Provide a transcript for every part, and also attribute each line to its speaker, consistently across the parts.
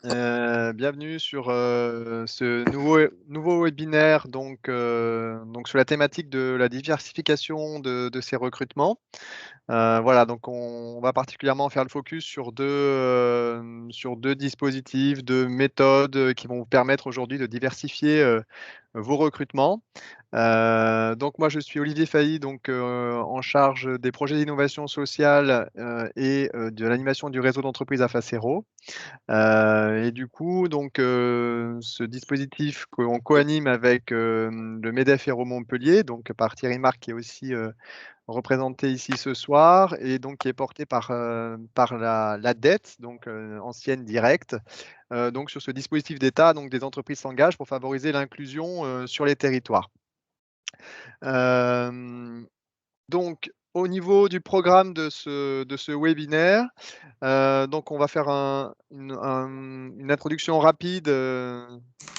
Speaker 1: Bienvenue sur ce nouveau webinaire donc sur la thématique de la diversification de ces recrutements. Voilà, donc on va particulièrement faire le focus sur 2 dispositifs, 2 méthodes, qui vont vous permettre aujourd'hui de diversifier, vos recrutements. Donc moi je suis Olivier Failly, donc en charge des projets d'innovation sociale, et de l'animation du réseau d'entreprises Afacero. Et du coup, donc, ce dispositif qu'on coanime avec, le MEDEF Hérault Montpellier, donc par Thierry Marc qui est aussi, représenté ici ce soir et donc qui est porté par la DETT, donc, ancienne Directs. Donc sur ce dispositif d'État, donc des entreprises s'engagent pour favoriser l'inclusion, sur les territoires. Hem, donc au niveau du programme de ce webinaire, donc on va faire une introduction rapide,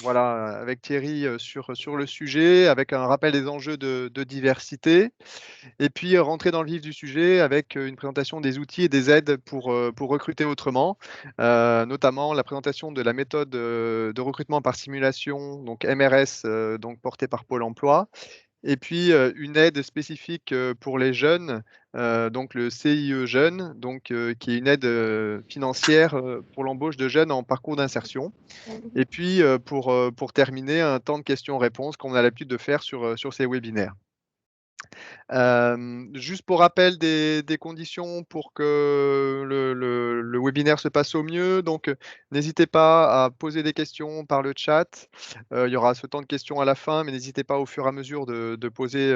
Speaker 1: voilà, avec Thierry, sur le sujet, avec un rappel des enjeux de diversité et puis, rentrer dans le vif du sujet avec, une présentation des outils et des aides pour recruter autrement, notamment la présentation de la méthode, de recrutement par simulation, donc MRS, donc portée par Pôle emploi et puis, une aide spécifique, pour les jeunes, donc le CIE Jeunes, donc qui est une aide, financière, pour l'embauche de jeunes en parcours d'insertion. Et puis, pour terminer, un temps de questions-réponses qu'on a l'habitude de faire sur ces webinaires. Juste pour rappel des conditions pour que le webinaire se passe au mieux, donc n'hésitez pas à poser des questions par le chat. Il y aura ce temps de questions à la fin, mais n'hésitez pas au fur et à mesure de poser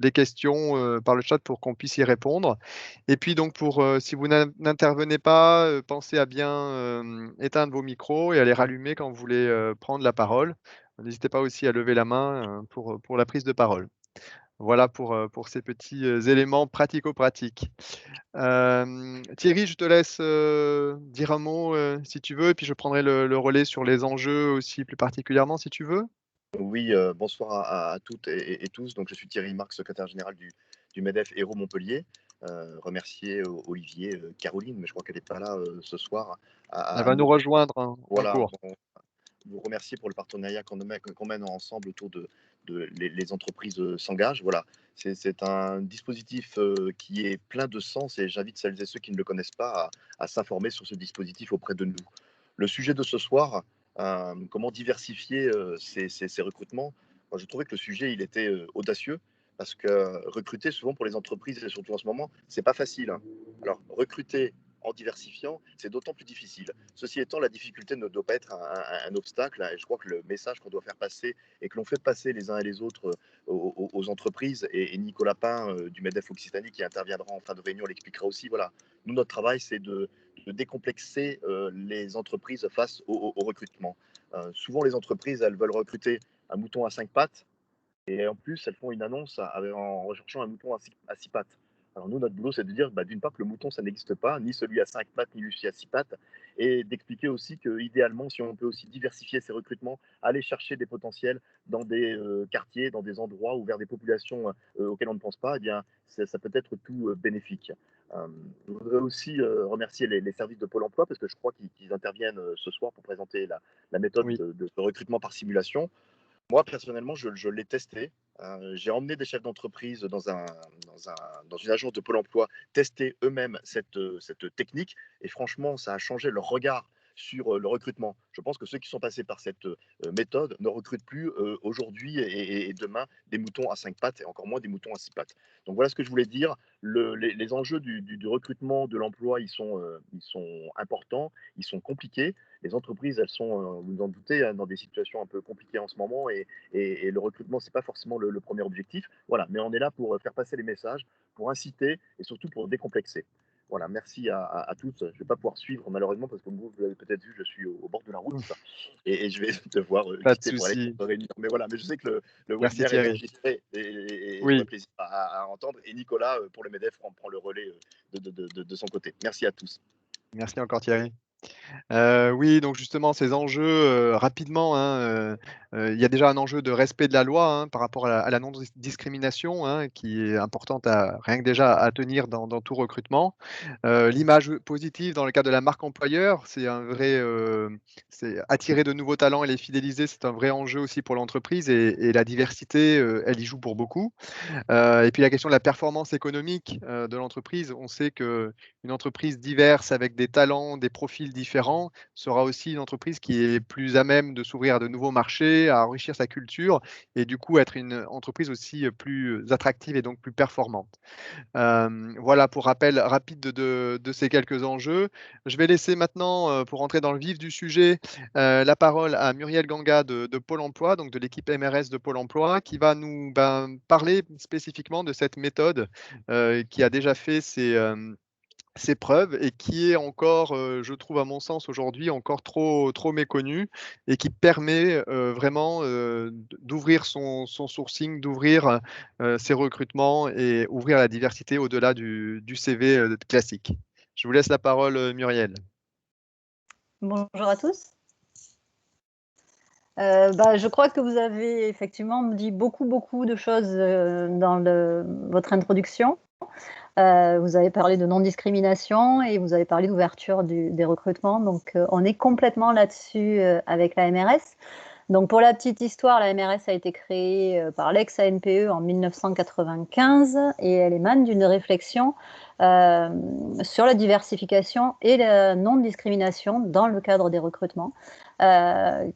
Speaker 1: les questions, par le chat pour qu'on puisse y répondre. Et puis donc si vous n'intervenez pas, pensez à bien, éteindre vos micros et à les rallumer quand vous voulez, prendre la parole. N'hésitez pas aussi à lever la main, pour la prise de parole. Voilà pour ces petits, éléments pratico-pratiques. Thierry, je te laisse, dire un mot, si tu veux et puis je prendrai le relais sur les enjeux aussi plus particulièrement si tu veux?
Speaker 2: Oui, bonsoir à toutes et tous. Donc je suis Thierry Marx, secrétaire général du MEDEF Hérault Montpellier. Remercier Olivier, Caroline, mais je crois qu'elle n'est pas là, ce soir,
Speaker 1: Elle
Speaker 2: à
Speaker 1: va nous
Speaker 2: nous
Speaker 1: rejoindre en
Speaker 2: voilà,
Speaker 1: cours.
Speaker 2: vous remercier pour le partenariat qu'on mène ensemble autour de les entreprises, s'engagent. Voilà, c'est un dispositif, qui est plein de sens et j'invite celles et ceux qui ne le connaissent pas à s'informer sur ce dispositif auprès de nous. Le sujet de ce soir, comment diversifier, ces recrutements? Moi, je trouvais que le sujet, il était, audacieux parce que recruter souvent pour les entreprises et surtout en ce moment, c'est pas facile, hein. Alors recruter en diversifiant, c'est d'autant plus difficile. Ceci étant, la difficulté ne doit pas être un obstacle, hein, et je crois que le message qu'on doit faire passer et que l'on fait passer les uns et les autres aux entreprises, et Nicolas Pain du MEDEF Occitanie qui interviendra en fin de réunion l'expliquera aussi. Voilà, nous, notre travail, c'est de décomplexer les entreprises face au recrutement. Souvent, les entreprises, elles veulent recruter un mouton à 5 pattes, et en plus, elles font une annonce en recherchant un mouton à six pattes. Alors nous, notre boulot, c'est de dire, bah, d'une part, que le mouton, ça n'existe pas, ni celui à 5 pattes, ni celui à 6 pattes, et d'expliquer aussi que, idéalement, si on peut aussi diversifier ces recrutements, aller chercher des potentiels dans des quartiers, dans des endroits ou vers des populations auxquelles on ne pense pas, eh bien, ça peut être tout bénéfique. Euh, je voudrais aussi remercier les services de Pôle emploi parce que je crois qu'ils interviennent ce soir pour présenter la méthode
Speaker 1: Oui.
Speaker 2: de recrutement par simulation. Moi, personnellement, je l'ai testé. J'ai emmené des chefs d'entreprise dans une agence de Pôle emploi tester eux-mêmes cette technique et franchement, ça a changé leur regard sur, le recrutement. Je pense que ceux qui sont passés par cette, méthode ne recrutent plus, aujourd'hui et demain des moutons à 5 pattes et encore moins des moutons à 6 pattes. Donc voilà ce que je voulais dire. Les enjeux du recrutement, de l'emploi, ils sont importants, ils sont compliqués. Les entreprises, elles sont, vous vous en doutez, hein, dans des situations un peu compliquées en ce moment et le recrutement, c'est pas forcément le premier objectif. Voilà, mais on est là pour faire passer les messages, pour inciter et surtout pour décomplexer. Voilà, merci à tous. Je ne vais pas pouvoir suivre malheureusement parce que vous l'avez peut-être vu, je suis au bord de la route et je vais devoir
Speaker 1: Pas de
Speaker 2: quitter pour aller
Speaker 1: souci.
Speaker 2: pour réunion. Mais voilà, mais je sais que le
Speaker 1: Merci
Speaker 2: webinaire est
Speaker 1: Thierry.
Speaker 2: enregistré et j'aurai
Speaker 1: Oui,
Speaker 2: plaisir à entendre. Et Nicolas, pour le MEDEF, prend le relais de son côté. Merci à tous.
Speaker 1: merci encore Thierry. Oui, donc justement ces enjeux, rapidement, hein, il y a déjà un enjeu de respect de la loi, hein, par rapport à la non discrimination, hein, qui est importante à rien que déjà à tenir dans tout recrutement. L'image positive dans le cadre de la marque employeur, c'est un vrai, c'est attirer de nouveaux talents et les fidéliser, c'est un vrai enjeu aussi pour l'entreprise et la diversité, elle y joue pour beaucoup. Et puis la question de la performance économique, de l'entreprise. On sait qu'une entreprise diverse avec des talents, des profils différents sera aussi une entreprise qui est plus à même de s'ouvrir à de nouveaux marchés, à enrichir sa culture et du coup être une entreprise aussi, plus attractive et donc plus performante. Voilà pour rappel rapide de ces quelques enjeux. Je vais laisser maintenant, pour entrer dans le vif du sujet, la parole à Muriel Ganga de Pôle emploi, donc de l'équipe MRS de Pôle emploi, qui va nous, parler spécifiquement de cette méthode, qui a déjà fait ses preuves et qui est encore, je trouve à mon sens aujourd'hui encore trop méconnue et qui permet, vraiment, d'ouvrir son sourcing, d'ouvrir, ses recrutements et ouvrir la diversité au-delà du CV, classique. Je vous laisse la parole, Muriel.
Speaker 3: Bonjour à tous. Je crois que vous avez effectivement dit beaucoup de choses dans votre introduction. Vous avez parlé de non-discrimination et vous avez parlé d'ouverture des recrutements. Donc, on est complètement là-dessus avec la MRS. Donc, pour la petite histoire, la MRS a été créée par l'ex-ANPE en 1995 et elle émane d'une réflexion sur la diversification et la non-discrimination dans le cadre des recrutements,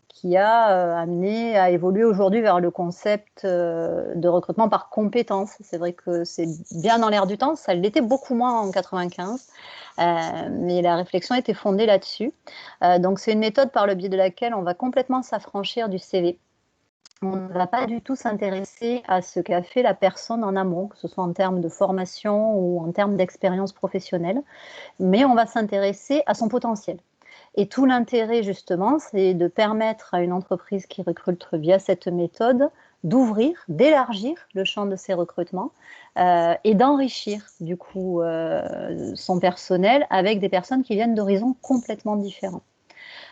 Speaker 3: qui a amené à évoluer aujourd'hui vers le concept de recrutement par compétences. C'est vrai que c'est bien dans l'air du temps, ça l'était beaucoup moins en 95, mais la réflexion était fondée là-dessus. Donc c'est une méthode par le biais de laquelle on va complètement s'affranchir du CV. On ne va pas du tout s'intéresser à ce qu'a fait la personne en amont, que ce soit en termes de formation ou en termes d'expérience professionnelle, mais on va s'intéresser à son potentiel. Et tout l'intérêt, justement, c'est de permettre à une entreprise qui recrute via cette méthode d'ouvrir, d'élargir le champ de ses recrutements et d'enrichir, du coup, son personnel avec des personnes qui viennent d'horizons complètement différents.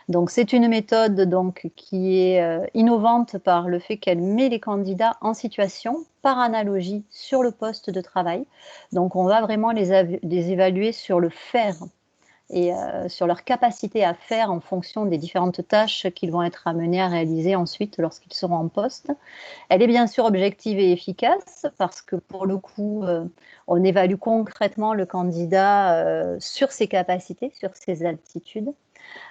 Speaker 3: Donc, c'est une méthode donc, qui est innovante par le fait qu'elle met les candidats en situation, par analogie, sur le poste de travail. Donc, on va vraiment les évaluer sur le faire et sur leur capacité à faire en fonction des différentes tâches qu'ils vont être amenés à réaliser ensuite lorsqu'ils seront en poste. Elle est bien sûr objective et efficace parce que pour le coup, on évalue concrètement le candidat sur ses capacités, sur ses aptitudes.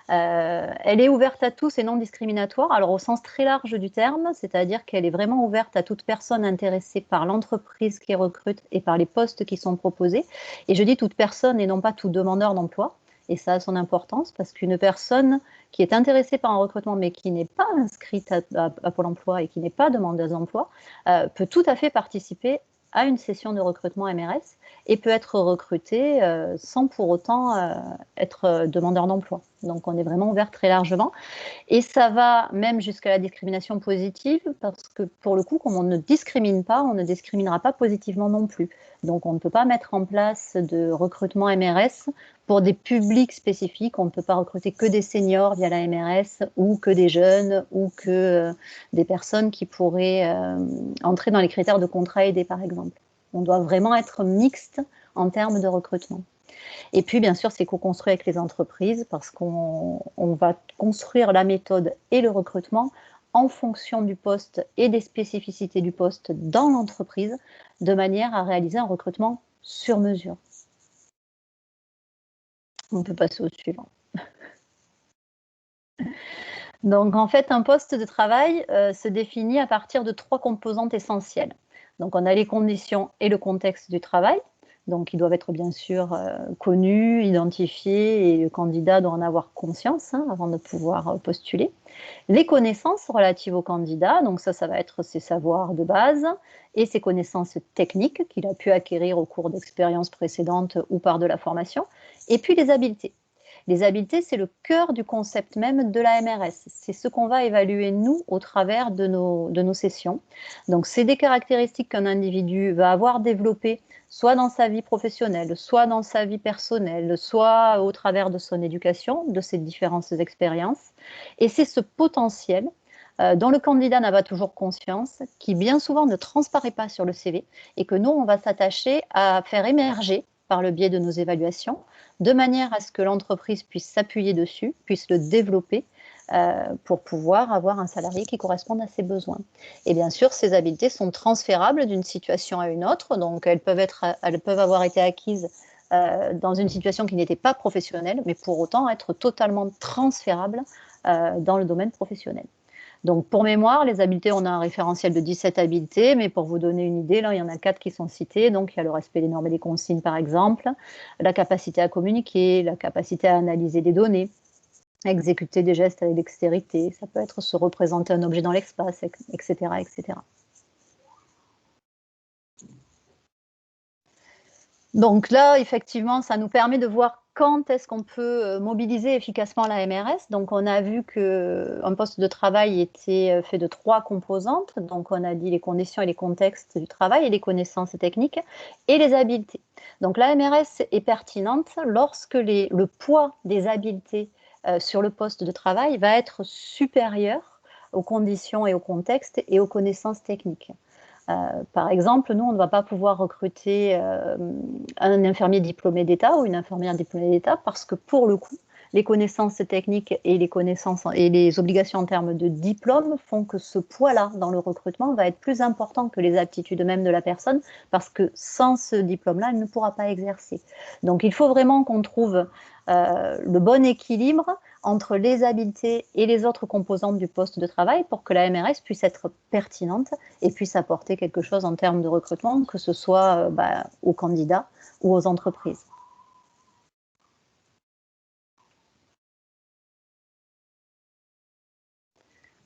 Speaker 3: Elle est ouverte à tous et non discriminatoire, alors au sens très large du terme, c'est-à-dire qu'elle est vraiment ouverte à toute personne intéressée par l'entreprise qui recrute et par les postes qui sont proposés. Et je dis toute personne et non pas tout demandeur d'emploi. Et ça a son importance parce qu'une personne qui est intéressée par un recrutement mais qui n'est pas inscrite à Pôle emploi et qui n'est pas demandeuse d'emploi peut tout à fait participer à une session de recrutement MRS et peut être recrutée sans pour autant être demandeur d'emploi. Donc on est vraiment ouvert très largement. Et ça va même jusqu'à la discrimination positive, parce que pour le coup, comme on ne discrimine pas, on ne discriminera pas positivement non plus. Donc on ne peut pas mettre en place de recrutement MRS pour des publics spécifiques. On ne peut pas recruter que des seniors via la MRS, ou que des jeunes, ou que des personnes qui pourraient entrer dans les critères de contrat aidé, par exemple. On doit vraiment être mixte en termes de recrutement. Et puis, bien sûr, c'est co-construit avec les entreprises parce qu'on va construire la méthode et le recrutement en fonction du poste et des spécificités du poste dans l'entreprise, de manière à réaliser un recrutement sur mesure. On peut passer au suivant. Donc, en fait, un poste de travail se définit à partir de 3 composantes essentielles. Donc, on a les conditions et le contexte du travail. Donc, ils doivent être bien sûr connus, identifiés, et le candidat doit en avoir conscience avant de pouvoir postuler. Les connaissances relatives au candidat, donc ça va être ses savoirs de base et ses connaissances techniques qu'il a pu acquérir au cours d'expériences précédentes ou par de la formation. Et puis les habiletés. Les habiletés, c'est le cœur du concept même de la MRS. C'est ce qu'on va évaluer, nous, au travers de nos sessions. Donc, c'est des caractéristiques qu'un individu va avoir développées soit dans sa vie professionnelle, soit dans sa vie personnelle, soit au travers de son éducation, de ses différentes expériences. Et c'est ce potentiel dont le candidat n'a pas toujours conscience, qui bien souvent ne transparaît pas sur le CV, et que nous, on va s'attacher à faire émerger par le biais de nos évaluations, de manière à ce que l'entreprise puisse s'appuyer dessus, puisse le développer, pour pouvoir avoir un salarié qui corresponde à ses besoins. Et bien sûr, ces habiletés sont transférables d'une situation à une autre, donc elles peuvent avoir été acquises dans une situation qui n'était pas professionnelle, mais pour autant être totalement transférables dans le domaine professionnel. Donc, pour mémoire, les habiletés, on a un référentiel de 17 habiletés, mais pour vous donner une idée, là, il y en a 4 qui sont citées. Donc, il y a le respect des normes et des consignes, par exemple, la capacité à communiquer, la capacité à analyser des données, exécuter des gestes avec dextérité, ça peut être se représenter un objet dans l'espace, etc., etc. Donc là, effectivement, ça nous permet de voir quand est-ce qu'on peut mobiliser efficacement la MRS. Donc, on a vu qu'un poste de travail était fait de 3 composantes. Donc, on a dit les conditions et les contextes du travail et les connaissances techniques et les habiletés. Donc, la MRS est pertinente lorsque le poids des habiletés sur le poste de travail va être supérieur aux conditions et au contexte et aux connaissances techniques. Par exemple, nous, on ne va pas pouvoir recruter un infirmier diplômé d'État ou une infirmière diplômée d'État parce que pour le coup, les connaissances techniques et les connaissances et les obligations en termes de diplôme font que ce poids-là dans le recrutement va être plus important que les aptitudes même de la personne parce que sans ce diplôme-là, elle ne pourra pas exercer. Donc, il faut vraiment qu'on trouve le bon équilibre entre les habiletés et les autres composantes du poste de travail pour que la MRS puisse être pertinente et puisse apporter quelque chose en termes de recrutement, que ce soit aux candidats ou aux entreprises.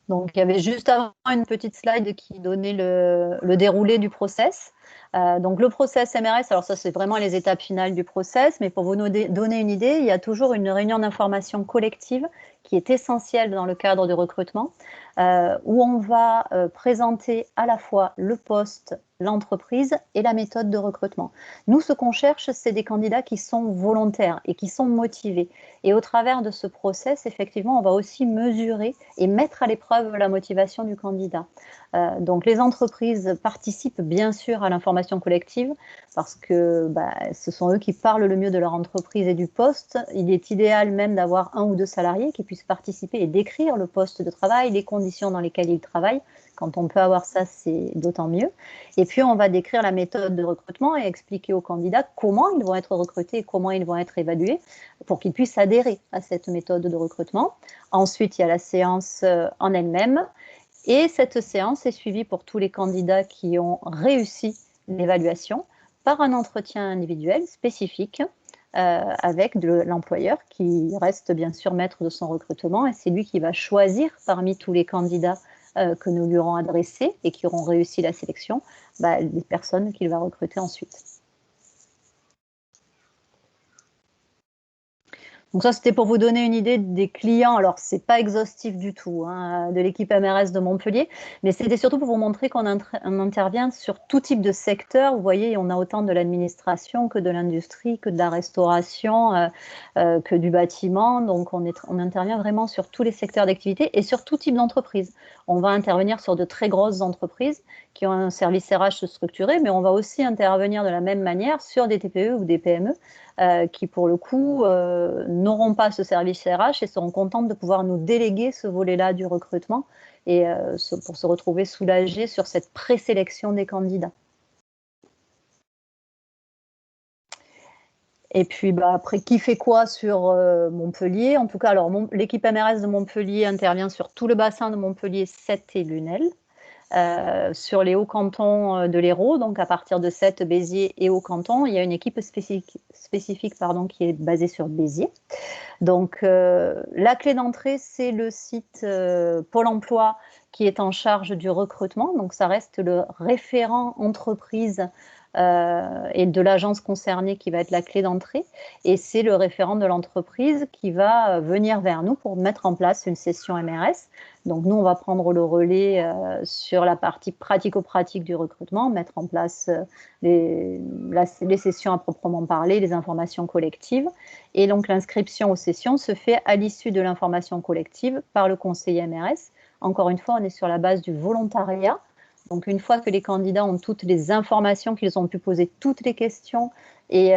Speaker 3: Donc, il y avait juste avant une petite slide qui donnait le déroulé du process. Donc, le process MRS, alors ça, c'est vraiment les étapes finales du process, mais pour vous donner une idée, il y a toujours une réunion d'information collective qui est essentielle dans le cadre du recrutement, où on va présenter à la fois le poste, l'entreprise et la méthode de recrutement. Nous, ce qu'on cherche, c'est des candidats qui sont volontaires et qui sont motivés. Et au travers de ce process, effectivement, on va aussi mesurer et mettre à l'épreuve la motivation du candidat. Donc, les entreprises participent bien sûr à l'information collective parce que ce sont eux qui parlent le mieux de leur entreprise et du poste. Il est idéal même d'avoir 1 ou 2 salariés qui puissent participer et décrire le poste de travail, les conditions dans lesquelles ils travaillent. Quand on peut avoir ça, c'est d'autant mieux. Et puis, on va décrire la méthode de recrutement et expliquer aux candidats comment ils vont être recrutés et comment ils vont être évalués pour qu'ils puissent adhérer à cette méthode de recrutement. Ensuite, il y a la séance en elle-même. Et cette séance est suivie pour tous les candidats qui ont réussi l'évaluation par un entretien individuel spécifique avec l'employeur qui reste bien sûr maître de son recrutement et c'est lui qui va choisir parmi tous les candidats que nous lui aurons adressés et qui auront réussi la sélection, les personnes qu'il va recruter ensuite. Donc ça, c'était pour vous donner une idée des clients. Alors, ce n'est pas exhaustif du tout de l'équipe MRS de Montpellier, mais c'était surtout pour vous montrer qu'on intervient sur tout type de secteur. Vous voyez, on a autant de l'administration que de l'industrie, que de la restauration, que du bâtiment. Donc, on intervient vraiment sur tous les secteurs d'activité et sur tout type d'entreprise. On va intervenir sur de très grosses entreprises qui ont un service RH structuré, mais on va aussi intervenir de la même manière sur des TPE ou des PME qui, pour le coup, n'auront pas ce service RH et seront contentes de pouvoir nous déléguer ce volet-là du recrutement et pour se retrouver soulagés sur cette présélection des candidats. Et puis après, qui fait quoi sur Montpellier? En tout cas, alors l'équipe MRS de Montpellier intervient sur tout le bassin de Montpellier, Sète et Lunel. Sur les hauts cantons de l'Hérault, donc à partir de Sète, Béziers et hauts cantons, il y a une équipe spécifique qui est basée sur Béziers. Donc la clé d'entrée, c'est le site Pôle emploi qui est en charge du recrutement. Donc ça reste le référent entreprise et de l'agence concernée qui va être la clé d'entrée. Et c'est le référent de l'entreprise qui va venir vers nous pour mettre en place une session MRS. Donc nous, on va prendre le relais sur la partie pratico-pratique du recrutement, mettre en place les sessions à proprement parler, les informations collectives. Et donc l'inscription aux sessions se fait à l'issue de l'information collective par le conseiller MRS. Encore une fois, on est sur la base du volontariat. Donc une fois que les candidats ont toutes les informations, qu'ils ont pu poser toutes les questions et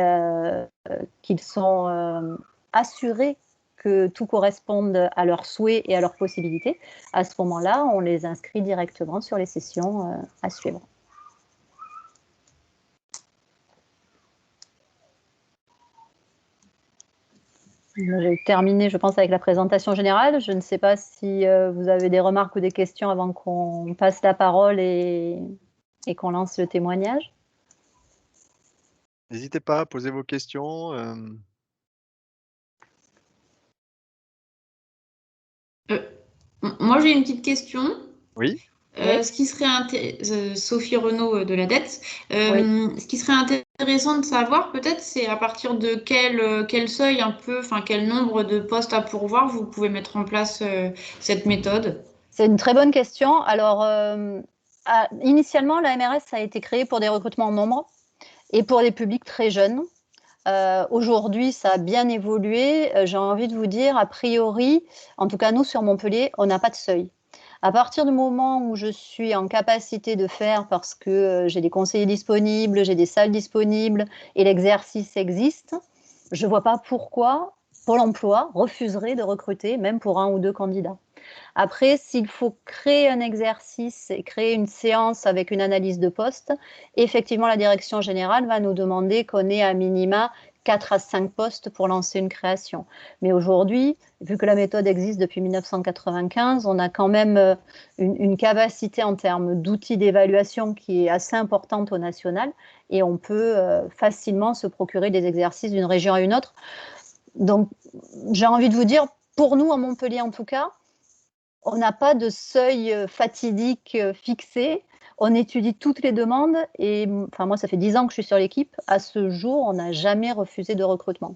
Speaker 3: qu'ils sont assurés que tout corresponde à leurs souhaits et à leurs possibilités, à ce moment-là, on les inscrit directement sur les sessions à suivre. J'ai terminé, je pense, avec la présentation générale. Je ne sais pas si vous avez des remarques ou des questions avant qu'on passe la parole et qu'on lance le témoignage.
Speaker 1: N'hésitez pas à poser vos questions.
Speaker 4: Moi, j'ai une petite question.
Speaker 1: Oui.
Speaker 4: Ce qui serait Sophie Renaud de la dette. Ce qui serait intéressant de savoir, peut-être, c'est à partir de quel seuil un peu, enfin quel nombre de postes à pourvoir vous pouvez mettre en place cette méthode.
Speaker 3: C'est une très bonne question. Alors, initialement, la MRS a été créée pour des recrutements en nombre et pour des publics très jeunes. Aujourd'hui, ça a bien évolué. J'ai envie de vous dire, a priori, en tout cas nous sur Montpellier, on n'a pas de seuil. À partir du moment où je suis en capacité de faire, parce que j'ai des conseillers disponibles, j'ai des salles disponibles et l'exercice existe, je ne vois pas pourquoi Pôle emploi refuserait de recruter, même pour 1 ou 2 candidats. Après, s'il faut créer un exercice et créer une séance avec une analyse de poste, effectivement, la direction générale va nous demander qu'on ait à minima 4 à 5 postes pour lancer une création. Mais aujourd'hui, vu que la méthode existe depuis 1995, on a quand même une capacité en termes d'outils d'évaluation qui est assez importante au national et on peut facilement se procurer des exercices d'une région à une autre. Donc, j'ai envie de vous dire, pour nous, à Montpellier en tout cas, on n'a pas de seuil fatidique fixé. On étudie toutes les demandes et enfin, moi, ça fait 10 ans que je suis sur l'équipe. À ce jour, on n'a jamais refusé de recrutement.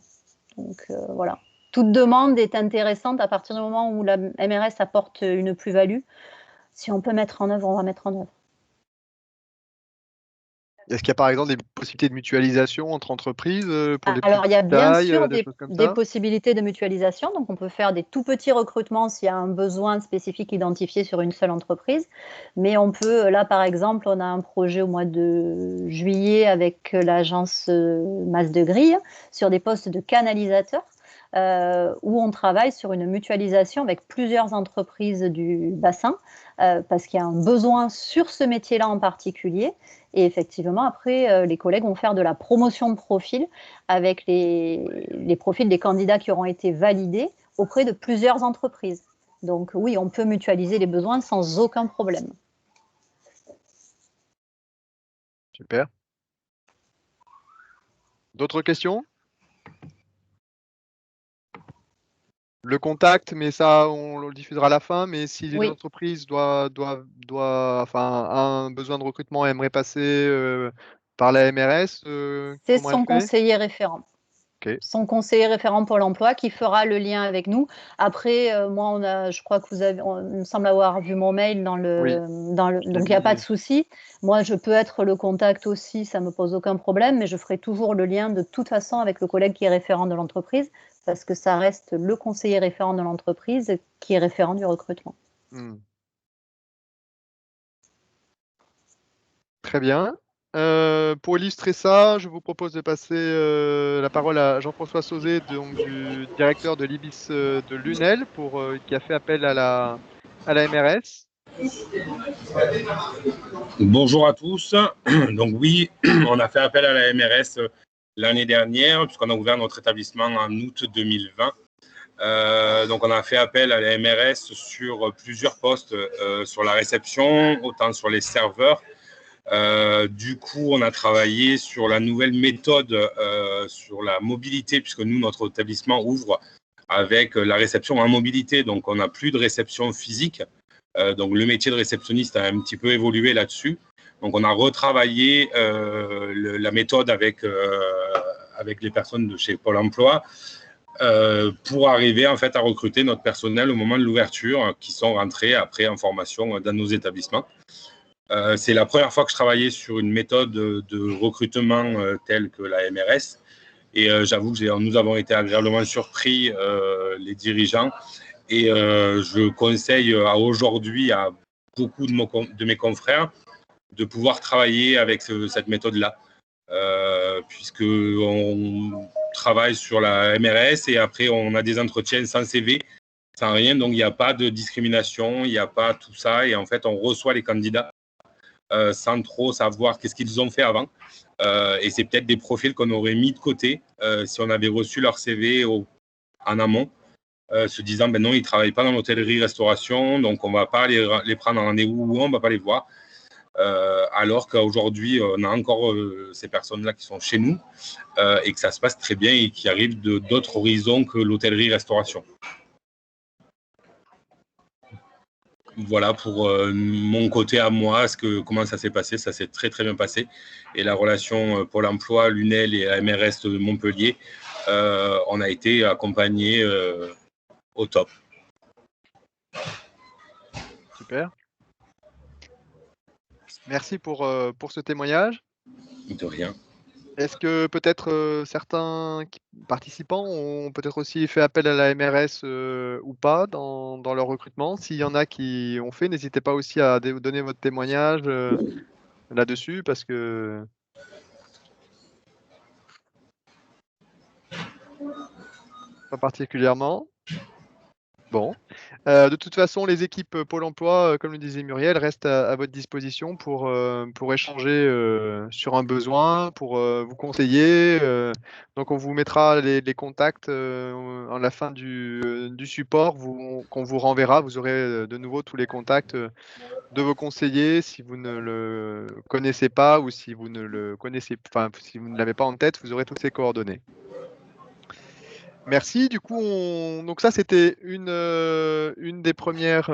Speaker 3: Donc, voilà. Toute demande est intéressante à partir du moment où la MRS apporte une plus-value. Si on peut mettre en œuvre, on va mettre en œuvre.
Speaker 1: Est-ce qu'il y a par exemple des possibilités de mutualisation entre entreprises pour les
Speaker 3: Alors, il y a bien sûr
Speaker 1: des choses comme
Speaker 3: des
Speaker 1: ça
Speaker 3: possibilités de mutualisation. Donc, on peut faire des tout petits recrutements s'il y a un besoin spécifique identifié sur une seule entreprise. Mais on peut, là, par exemple, on a un projet au mois de juillet avec l'agence Masse de Grille sur des postes de canalisateurs. Où on travaille sur une mutualisation avec plusieurs entreprises du bassin parce qu'il y a un besoin sur ce métier-là en particulier. Et effectivement, après, les collègues vont faire de la promotion de profil avec les profils des candidats qui auront été validés auprès de plusieurs entreprises. Donc oui, on peut mutualiser les besoins sans aucun problème.
Speaker 1: Super. D'autres questions? Le contact, mais ça, on le diffusera à la fin. Mais si une entreprise enfin, a un besoin de recrutement et aimerait passer par la MRS,
Speaker 3: c'est
Speaker 1: comment
Speaker 3: son
Speaker 1: elle fait?
Speaker 3: conseiller référent.
Speaker 1: Okay.
Speaker 3: Son conseiller référent Pôle emploi qui fera le lien avec nous. Après, moi, je crois que il me semble avoir vu mon mail dans le, donc il n'y a pas de souci. Moi, je peux être le contact aussi, ça ne me pose aucun problème, mais je ferai toujours le lien de toute façon avec le collègue qui est référent de l'entreprise, parce que ça reste le conseiller référent de l'entreprise qui est référent du recrutement.
Speaker 1: Très bien. Pour illustrer ça, je vous propose de passer la parole à Jean-François Sauzet, donc du directeur de l'IBIS de Lunel, qui a fait appel à la MRS.
Speaker 5: Bonjour à tous. Donc oui, on a fait appel à la MRS l'année dernière, puisqu'on a ouvert notre établissement en août 2020. Donc on a fait appel à la MRS sur plusieurs postes, sur la réception, autant sur les serveurs. Du coup, on a travaillé sur la nouvelle méthode sur la mobilité, puisque nous, notre établissement ouvre avec la réception en mobilité, donc on n'a plus de réception physique. Donc le métier de réceptionniste a un petit peu évolué là-dessus. Donc, on a retravaillé la méthode avec les personnes de chez Pôle emploi pour arriver en fait à recruter notre personnel au moment de l'ouverture, qui sont rentrés après en formation dans nos établissements. C'est la première fois que je travaillais sur une méthode de recrutement telle que la MRS. Et j'avoue que nous avons été agréablement surpris, les dirigeants. Et je conseille aujourd'hui à beaucoup de mes confrères de pouvoir travailler avec cette méthode-là, puisqu'on travaille sur la MRS et après on a des entretiens sans CV, sans rien. Donc il n'y a pas de discrimination, il n'y a pas tout ça. Et en fait, on reçoit les candidats sans trop savoir qu'est-ce qu'ils ont fait avant. Et c'est peut-être des profils qu'on aurait mis de côté si on avait reçu leur CV en amont, se disant ben non, ils ne travaillent pas dans l'hôtellerie-restauration, donc on ne va pas les prendre en rendez-vous ou on ne va pas les voir. Alors qu'aujourd'hui, on a encore ces personnes-là qui sont chez nous et que ça se passe très bien et qui arrivent d'autres horizons que l'hôtellerie-restauration. Voilà pour mon côté à moi, comment ça s'est passé. Ça s'est très très bien passé. Et la relation Pôle emploi, l'UNEL et la MRS de Montpellier, on a été accompagnés au top.
Speaker 1: Super. Merci pour ce témoignage.
Speaker 5: De rien.
Speaker 1: Est-ce que peut-être certains participants ont peut-être aussi fait appel à la MRS ou pas dans leur recrutement? S'il y en a qui ont fait, n'hésitez pas aussi à donner votre témoignage là-dessus, parce que... Pas particulièrement. Bon. De toute façon, les équipes Pôle emploi, comme le disait Muriel, restent à votre disposition pour échanger sur un besoin, pour vous conseiller. Donc, on vous mettra les contacts à la fin du support qu'on vous renverra. Vous aurez de nouveau tous les contacts de vos conseillers. Si vous ne le connaissez pas ou si vous ne le connaissez, enfin, si vous ne l'avez pas en tête, vous aurez toutes ces coordonnées. Merci. Du coup, donc ça, c'était une des premières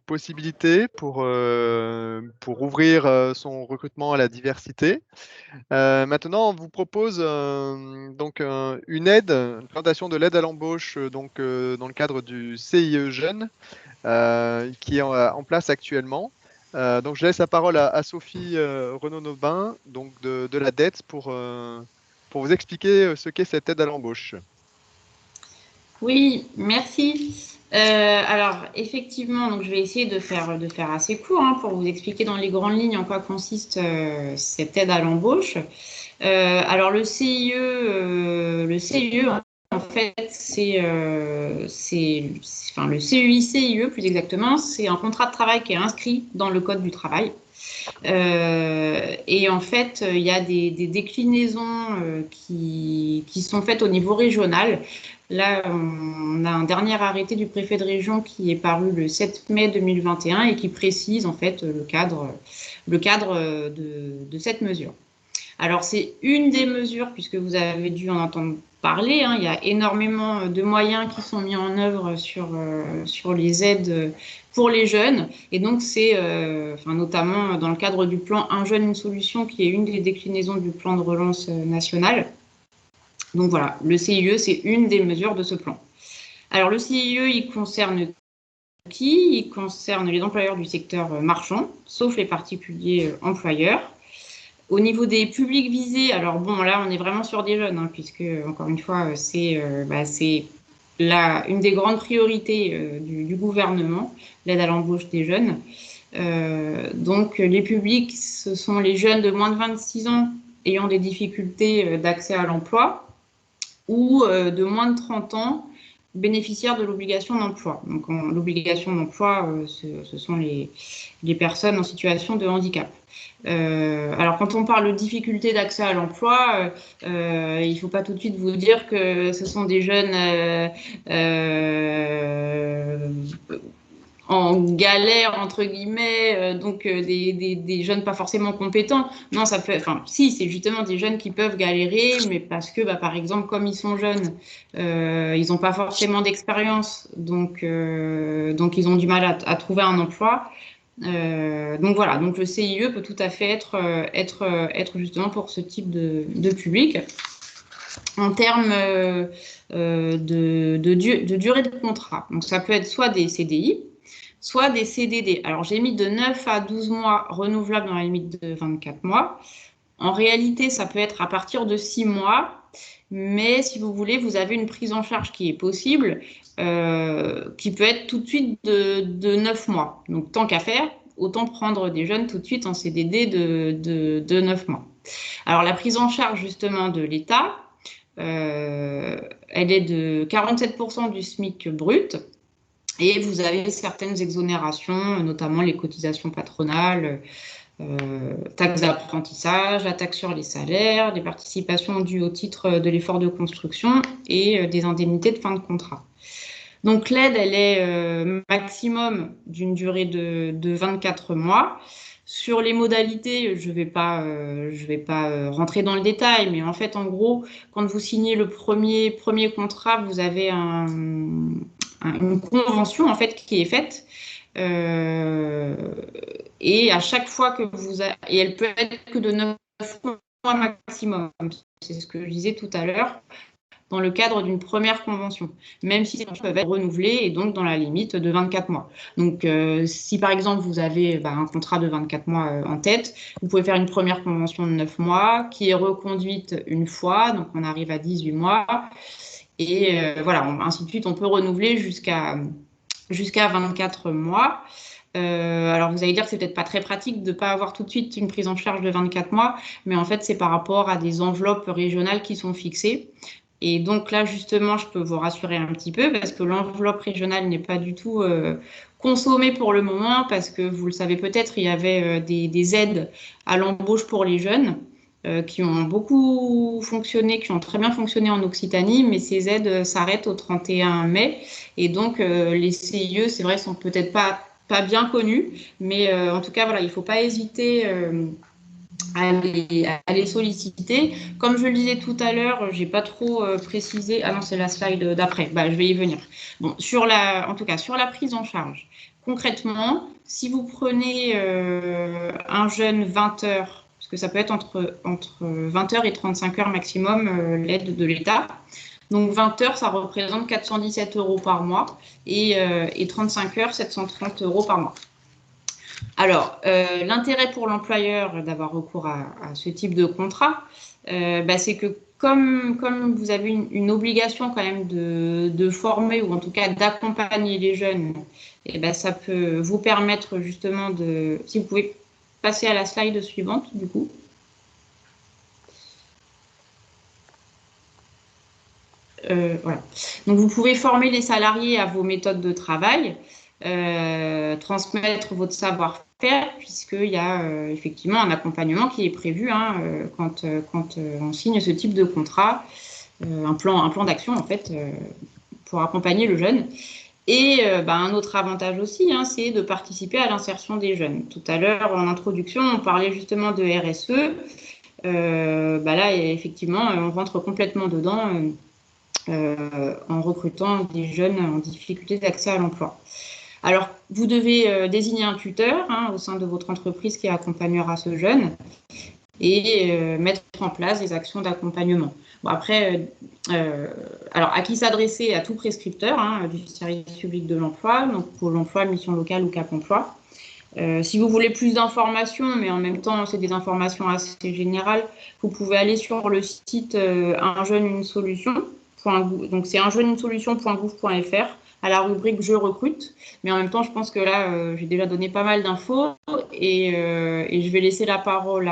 Speaker 1: possibilités pour ouvrir son recrutement à la diversité. Maintenant, on vous propose donc une présentation de l'aide à l'embauche dans le cadre du CIE Jeunes qui est en place actuellement. Donc, je laisse la parole à Sophie Renaud-Nobin, donc de la DETS, pour vous expliquer ce qu'est cette aide à l'embauche.
Speaker 4: Oui, merci. Alors, effectivement, donc je vais essayer de faire assez court pour vous expliquer dans les grandes lignes en quoi consiste cette aide à l'embauche. Alors, le CIE, en fait, c'est le CEI-CIE plus exactement, c'est un contrat de travail qui est inscrit dans le Code du travail. Et en fait, il y a des déclinaisons qui sont faites au niveau régional. Là, on a un dernier arrêté du préfet de région qui est paru le 7 mai 2021 et qui précise en fait le cadre de cette mesure. Alors, c'est une des mesures, puisque vous avez dû en entendre parler, il y a énormément de moyens qui sont mis en œuvre sur les aides pour les jeunes. Et donc, c'est notamment dans le cadre du plan Un jeune, une solution, qui est une des déclinaisons du plan de relance national. Donc voilà, le CIE, c'est une des mesures de ce plan. Alors, le CIE, il concerne qui? Il concerne les employeurs du secteur marchand, sauf les particuliers employeurs. Au niveau des publics visés, alors bon, là, on est vraiment sur des jeunes, puisque, encore une fois, c'est une des grandes priorités du gouvernement, l'aide à l'embauche des jeunes. Donc, les publics, ce sont les jeunes de moins de 26 ans ayant des difficultés d'accès à l'emploi ou de moins de 30 ans bénéficiaires de l'obligation d'emploi. Donc, l'obligation d'emploi, ce sont les personnes en situation de handicap. Alors, quand on parle de difficulté d'accès à l'emploi, il ne faut pas tout de suite vous dire que ce sont des jeunes en galère, entre guillemets, donc des jeunes pas forcément compétents. Non, ça peut, si, c'est justement des jeunes qui peuvent galérer, mais parce que, par exemple, comme ils sont jeunes, ils n'ont pas forcément d'expérience, donc ils ont du mal à trouver un emploi. Donc voilà, donc le CIE peut tout à fait être justement pour ce type de public. En termes de durée de contrat, donc ça peut être soit des CDI, soit des CDD. Alors j'ai mis de 9 à 12 mois renouvelables dans la limite de 24 mois. En réalité, ça peut être à partir de 6 mois, mais si vous voulez, vous avez une prise en charge qui est possible, qui peut être tout de suite de 9 mois. Donc tant qu'à faire, autant prendre des jeunes tout de suite en CDD de 9 mois. Alors la prise en charge justement de l'État, elle est de 47% du SMIC brut. Et vous avez certaines exonérations, notamment les cotisations patronales, taxes d'apprentissage, la taxe sur les salaires, les participations dues au titre de l'effort de construction et des indemnités de fin de contrat. Donc l'aide, elle est maximum d'une durée de 24 mois. Sur les modalités, je vais pas rentrer dans le détail, mais en fait, en gros, quand vous signez le premier contrat, vous avez une convention en fait qui est faite. Et à chaque fois que et elle peut être que de 9 mois maximum, c'est ce que je disais tout à l'heure, dans le cadre d'une première convention, même si elles peuvent être renouvelées et donc dans la limite de 24 mois. Donc, si par exemple vous avez un contrat de 24 mois en tête, vous pouvez faire une première convention de 9 mois qui est reconduite une fois, donc on arrive à 18 mois. Et voilà, ainsi de suite, on peut renouveler jusqu'à 24 mois. Alors vous allez dire que c'est peut-être pas très pratique de ne pas avoir tout de suite une prise en charge de 24 mois, mais en fait c'est par rapport à des enveloppes régionales qui sont fixées. Et donc là justement je peux vous rassurer un petit peu parce que l'enveloppe régionale n'est pas du tout consommée pour le moment parce que vous le savez peut-être, il y avait des aides à l'embauche pour les jeunes qui ont beaucoup fonctionné, qui ont très bien fonctionné en Occitanie, mais ces aides s'arrêtent au 31 mai. Et donc, les CIE, c'est vrai, sont peut-être pas bien connus, mais en tout cas, voilà, il ne faut pas hésiter à les solliciter. Comme je le disais tout à l'heure, j'ai pas trop précisé. Ah non, c'est la slide d'après. Bah, je vais y venir. Bon, en tout cas, sur la prise en charge. Concrètement, si vous prenez un jeune 20 heures, parce que ça peut être entre 20 heures et 35 heures maximum, l'aide de l'État. Donc 20 heures, ça représente 417 € par mois et 35 heures, 730 € par mois. Alors, l'intérêt pour l'employeur d'avoir recours à ce type de contrat, c'est que comme vous avez une obligation quand même de former ou en tout cas d'accompagner les jeunes, et ça peut vous permettre justement de... Si vous pouvez passer à la slide suivante, du coup. Voilà. Donc, vous pouvez former les salariés à vos méthodes de travail, transmettre votre savoir-faire, puisqu'il y a effectivement un accompagnement qui est prévu quand on signe ce type de contrat, un plan d'action en fait pour accompagner le jeune. Et un autre avantage aussi, c'est de participer à l'insertion des jeunes. Tout à l'heure, en introduction, on parlait justement de RSE. Là, effectivement, on rentre complètement dedans en recrutant des jeunes en difficulté d'accès à l'emploi. Alors, vous devez désigner un tuteur au sein de votre entreprise qui accompagnera ce jeune et mettre en place des actions d'accompagnement. Bon, après, alors à qui s'adresser? À tout prescripteur du service public de l'emploi, donc Pôle emploi, mission locale ou Cap emploi. Si vous voulez plus d'informations, mais en même temps, c'est des informations assez générales, vous pouvez aller sur le site Un jeune, une solution. Donc, c'est unjeuneunesolution.gouv.fr à la rubrique Je recrute. Mais en même temps, je pense que là, j'ai déjà donné pas mal d'infos et je vais laisser la parole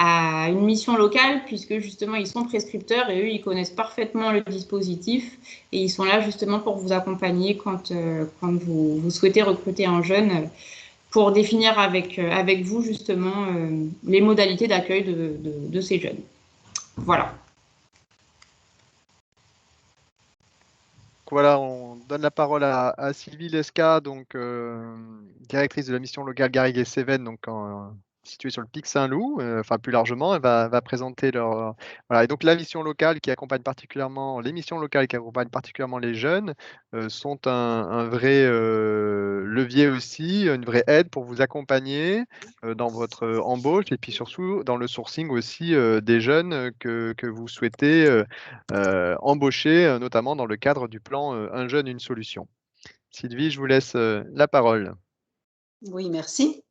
Speaker 4: à une mission locale puisque justement, ils sont prescripteurs et eux, ils connaissent parfaitement le dispositif et ils sont là justement pour vous accompagner quand vous souhaitez recruter un jeune pour définir avec vous justement les modalités d'accueil de ces jeunes. Voilà.
Speaker 1: Voilà, on donne la parole à Sylvie Lesca, donc directrice de la mission locale Garrigues et Cévennes, donc situées sur le Pic Saint-Loup, enfin plus largement, elle va présenter leur voilà. Et donc la mission locale qui accompagne particulièrement les missions locales qui accompagnent particulièrement les jeunes, sont un vrai, levier aussi, une vraie aide pour vous accompagner, dans votre, embauche et puis surtout dans le sourcing aussi, des jeunes, que vous souhaitez, embaucher, notamment dans le cadre du plan, Un jeune, une solution. Sylvie, je vous laisse, la parole.
Speaker 6: Oui, merci.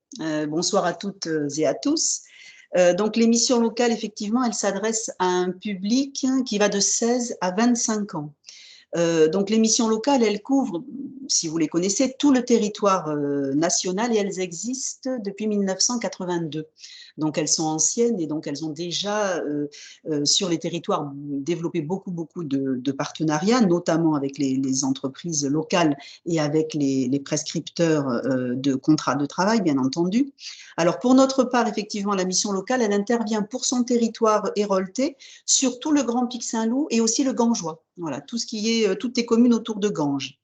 Speaker 6: Bonsoir à toutes et à tous. Donc, l'émission locale, effectivement, elle s'adresse à un public qui va de 16 à 25 ans. Donc, les missions locales, elles couvrent, si vous les connaissez, tout le territoire national et elles existent depuis 1982. Donc, elles sont anciennes et donc elles ont déjà, sur les territoires, développé beaucoup de partenariats, notamment avec les entreprises locales et avec les prescripteurs de contrats de travail, bien entendu. Alors, pour notre part, effectivement, la mission locale, elle intervient pour son territoire héroltais sur tout le Grand Pic Saint-Loup et aussi le Gangeois. Voilà, tout ce qui est, toutes les communes autour de Ganges.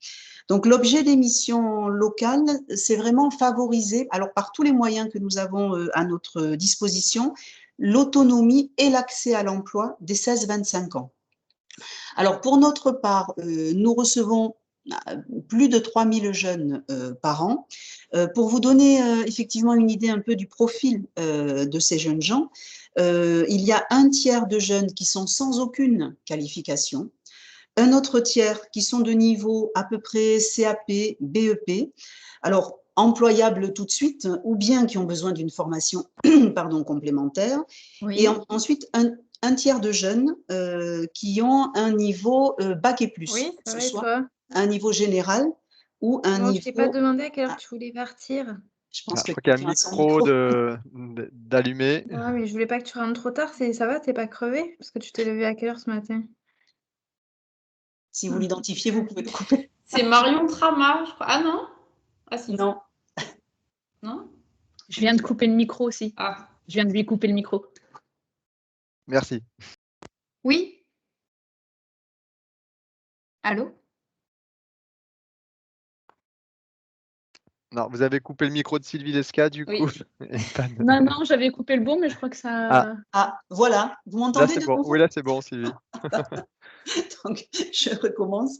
Speaker 6: Donc, l'objet des missions locales, c'est vraiment favoriser, alors par tous les moyens que nous avons à notre disposition, l'autonomie et l'accès à l'emploi des 16-25 ans. Alors, pour notre part, nous recevons plus de 3000 jeunes par an. Pour vous donner effectivement une idée un peu du profil de ces jeunes gens, il y a un tiers de jeunes qui sont sans aucune qualification, un autre tiers qui sont de niveau à peu près CAP, BEP, alors employables tout de suite, ou bien qui ont besoin d'une formation complémentaire,
Speaker 4: Oui.
Speaker 6: et ensuite un tiers de jeunes qui ont un niveau bac et plus,
Speaker 7: Oui,
Speaker 6: que
Speaker 7: ça
Speaker 6: ce
Speaker 7: va et
Speaker 6: soit
Speaker 7: toi?
Speaker 6: un niveau général ou un
Speaker 7: Non, je
Speaker 6: niveau…
Speaker 7: t'ai pas demandé à quelle heure tu voulais partir.
Speaker 6: Je
Speaker 1: Ah,
Speaker 6: pense
Speaker 1: je
Speaker 6: que
Speaker 1: crois qu'il y a un
Speaker 6: quelqu'un a son
Speaker 1: micro
Speaker 6: micro.
Speaker 1: d'allumé.
Speaker 7: Ouais, mais je voulais pas que tu rentres trop tard. Ça va, t'es pas crevé? Parce que tu t'es levé à quelle heure ce matin?
Speaker 6: Si vous l'identifiez, vous pouvez le couper.
Speaker 4: C'est Marion Trama, je crois. Ah non? Ah si.
Speaker 6: Non.
Speaker 4: Non?
Speaker 8: Je viens de couper le micro aussi.
Speaker 4: Ah.
Speaker 8: Je viens de lui couper le micro.
Speaker 1: Merci.
Speaker 4: Oui? Allô?
Speaker 1: Non, vous avez coupé le micro de Sylvie Lesca du
Speaker 4: Oui.
Speaker 1: coup. Et pas de-
Speaker 8: Non, non, j'avais coupé le bon, mais je crois que ça.
Speaker 6: Ah, voilà. Vous
Speaker 1: Là
Speaker 6: m'entendez
Speaker 1: c'est
Speaker 6: de
Speaker 1: bon.
Speaker 6: nouveau?
Speaker 1: Oui, là c'est bon, Sylvie.
Speaker 6: Donc, je recommence.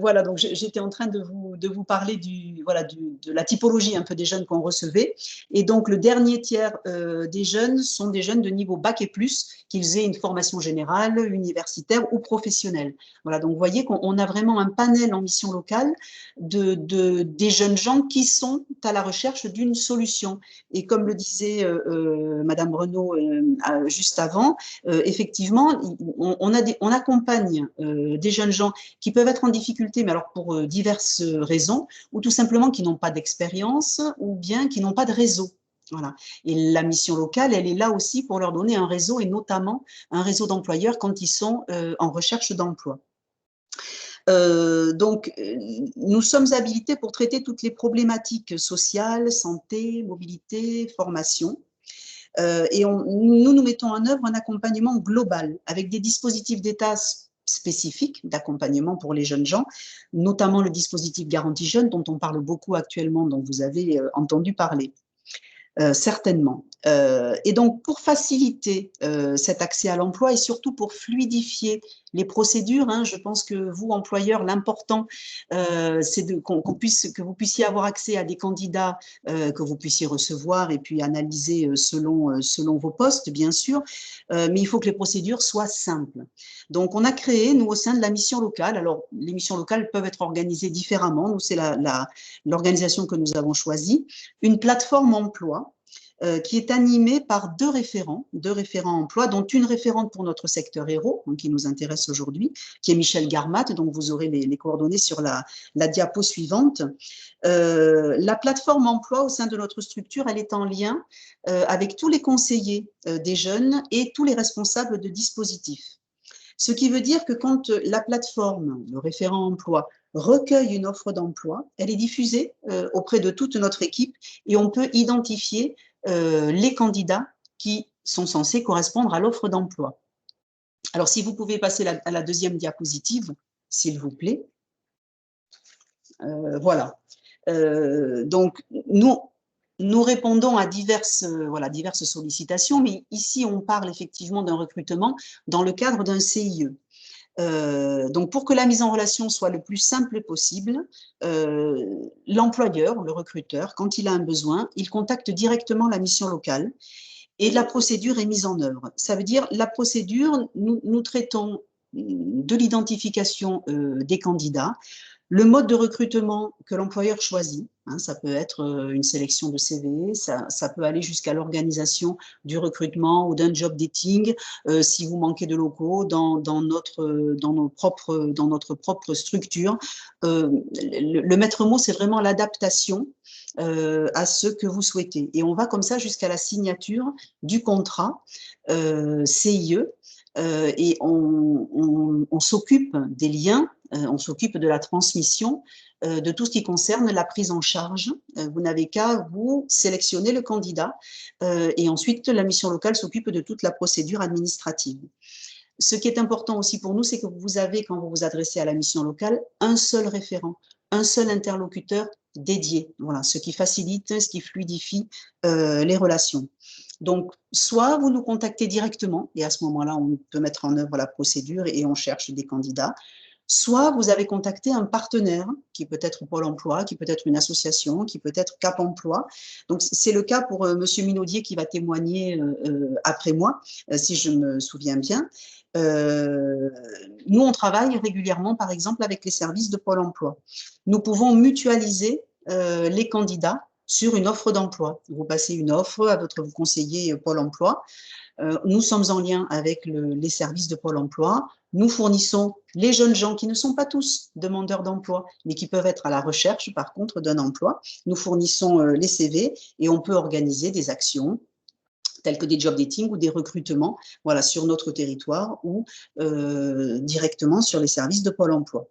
Speaker 6: Voilà, donc j'étais en train de vous parler de la typologie un peu des jeunes qu'on recevait. Et donc, le dernier tiers des jeunes sont des jeunes de niveau bac et plus, qu'ils aient une formation générale, universitaire ou professionnelle. Voilà, donc vous voyez qu'on a vraiment un panel en mission locale des jeunes gens qui sont à la recherche d'une solution. Et comme le disait Madame Renaud juste avant, effectivement, on accompagne des jeunes gens qui peuvent être en difficulté, mais alors pour diverses raisons, ou tout simplement qui n'ont pas d'expérience, ou bien qui n'ont pas de réseau. Voilà. Et la mission locale, elle est là aussi pour leur donner un réseau, et notamment un réseau d'employeurs quand ils sont en recherche d'emploi. Donc, nous sommes habilités pour traiter toutes les problématiques sociales, santé, mobilité, formation. Et nous mettons en œuvre un accompagnement global avec des dispositifs d'État spécifiques d'accompagnement pour les jeunes gens, notamment le dispositif Garantie Jeunes dont on parle beaucoup actuellement, dont vous avez entendu parler. Certainement. Et donc, pour faciliter cet accès à l'emploi et surtout pour fluidifier les procédures, je pense que vous, employeurs, l'important, c'est que vous puissiez avoir accès à des candidats que vous puissiez recevoir et puis analyser selon vos postes, bien sûr, mais il faut que les procédures soient simples. Donc, on a créé, nous, au sein de la mission locale, alors les missions locales peuvent être organisées différemment, nous, c'est l'organisation que nous avons choisie, une plateforme emploi, qui est animée par deux référents emploi, dont une référente pour notre secteur héros, qui nous intéresse aujourd'hui, qui est Michel Garmat, donc vous aurez les coordonnées sur la diapo suivante. La plateforme emploi au sein de notre structure, elle est en lien avec tous les conseillers des jeunes et tous les responsables de dispositifs. Ce qui veut dire que quand la plateforme, le référent emploi, recueille une offre d'emploi, elle est diffusée auprès de toute notre équipe et on peut identifier les candidats qui sont censés correspondre à l'offre d'emploi. Alors, si vous pouvez passer à la deuxième diapositive, s'il vous plaît. Voilà. Donc, nous, nous répondons à diverses sollicitations, mais ici, on parle effectivement d'un recrutement dans le cadre d'un CIE. Donc, pour que la mise en relation soit le plus simple possible, l'employeur, le recruteur, quand il a un besoin, il contacte directement la mission locale et la procédure est mise en œuvre. Ça veut dire, la procédure, nous traitons de l'identification des candidats, le mode de recrutement que l'employeur choisit, hein, ça peut être une sélection de CV, ça peut aller jusqu'à l'organisation du recrutement ou d'un job dating, si vous manquez de locaux dans notre propre structure. Le maître mot, c'est vraiment l'adaptation à ce que vous souhaitez. Et on va comme ça jusqu'à la signature du contrat CIE et on s'occupe des liens, on s'occupe de la transmission, de tout ce qui concerne la prise en charge. Vous n'avez qu'à vous sélectionner le candidat et ensuite la mission locale s'occupe de toute la procédure administrative. Ce qui est important aussi pour nous, c'est que vous avez, quand vous vous adressez à la mission locale, un seul référent, un seul interlocuteur dédié. Voilà, ce qui facilite, ce qui fluidifie les relations. Donc, soit vous nous contactez directement, et à ce moment-là, on peut mettre en œuvre la procédure et on cherche des candidats, soit vous avez contacté un partenaire, qui peut être Pôle emploi, qui peut être une association, qui peut être Cap emploi. Donc, c'est le cas pour Monsieur Minaudier qui va témoigner après moi, si je me souviens bien. Nous, on travaille régulièrement, par exemple, avec les services de Pôle emploi. Nous pouvons mutualiser les candidats sur une offre d'emploi. Vous passez une offre à votre conseiller Pôle emploi. Nous sommes en lien avec les services de Pôle emploi. Nous fournissons les jeunes gens qui ne sont pas tous demandeurs d'emploi, mais qui peuvent être à la recherche, par contre, d'un emploi. Nous fournissons les CV et on peut organiser des actions tels que des job dating ou des recrutements, voilà, sur notre territoire ou directement sur les services de Pôle emploi.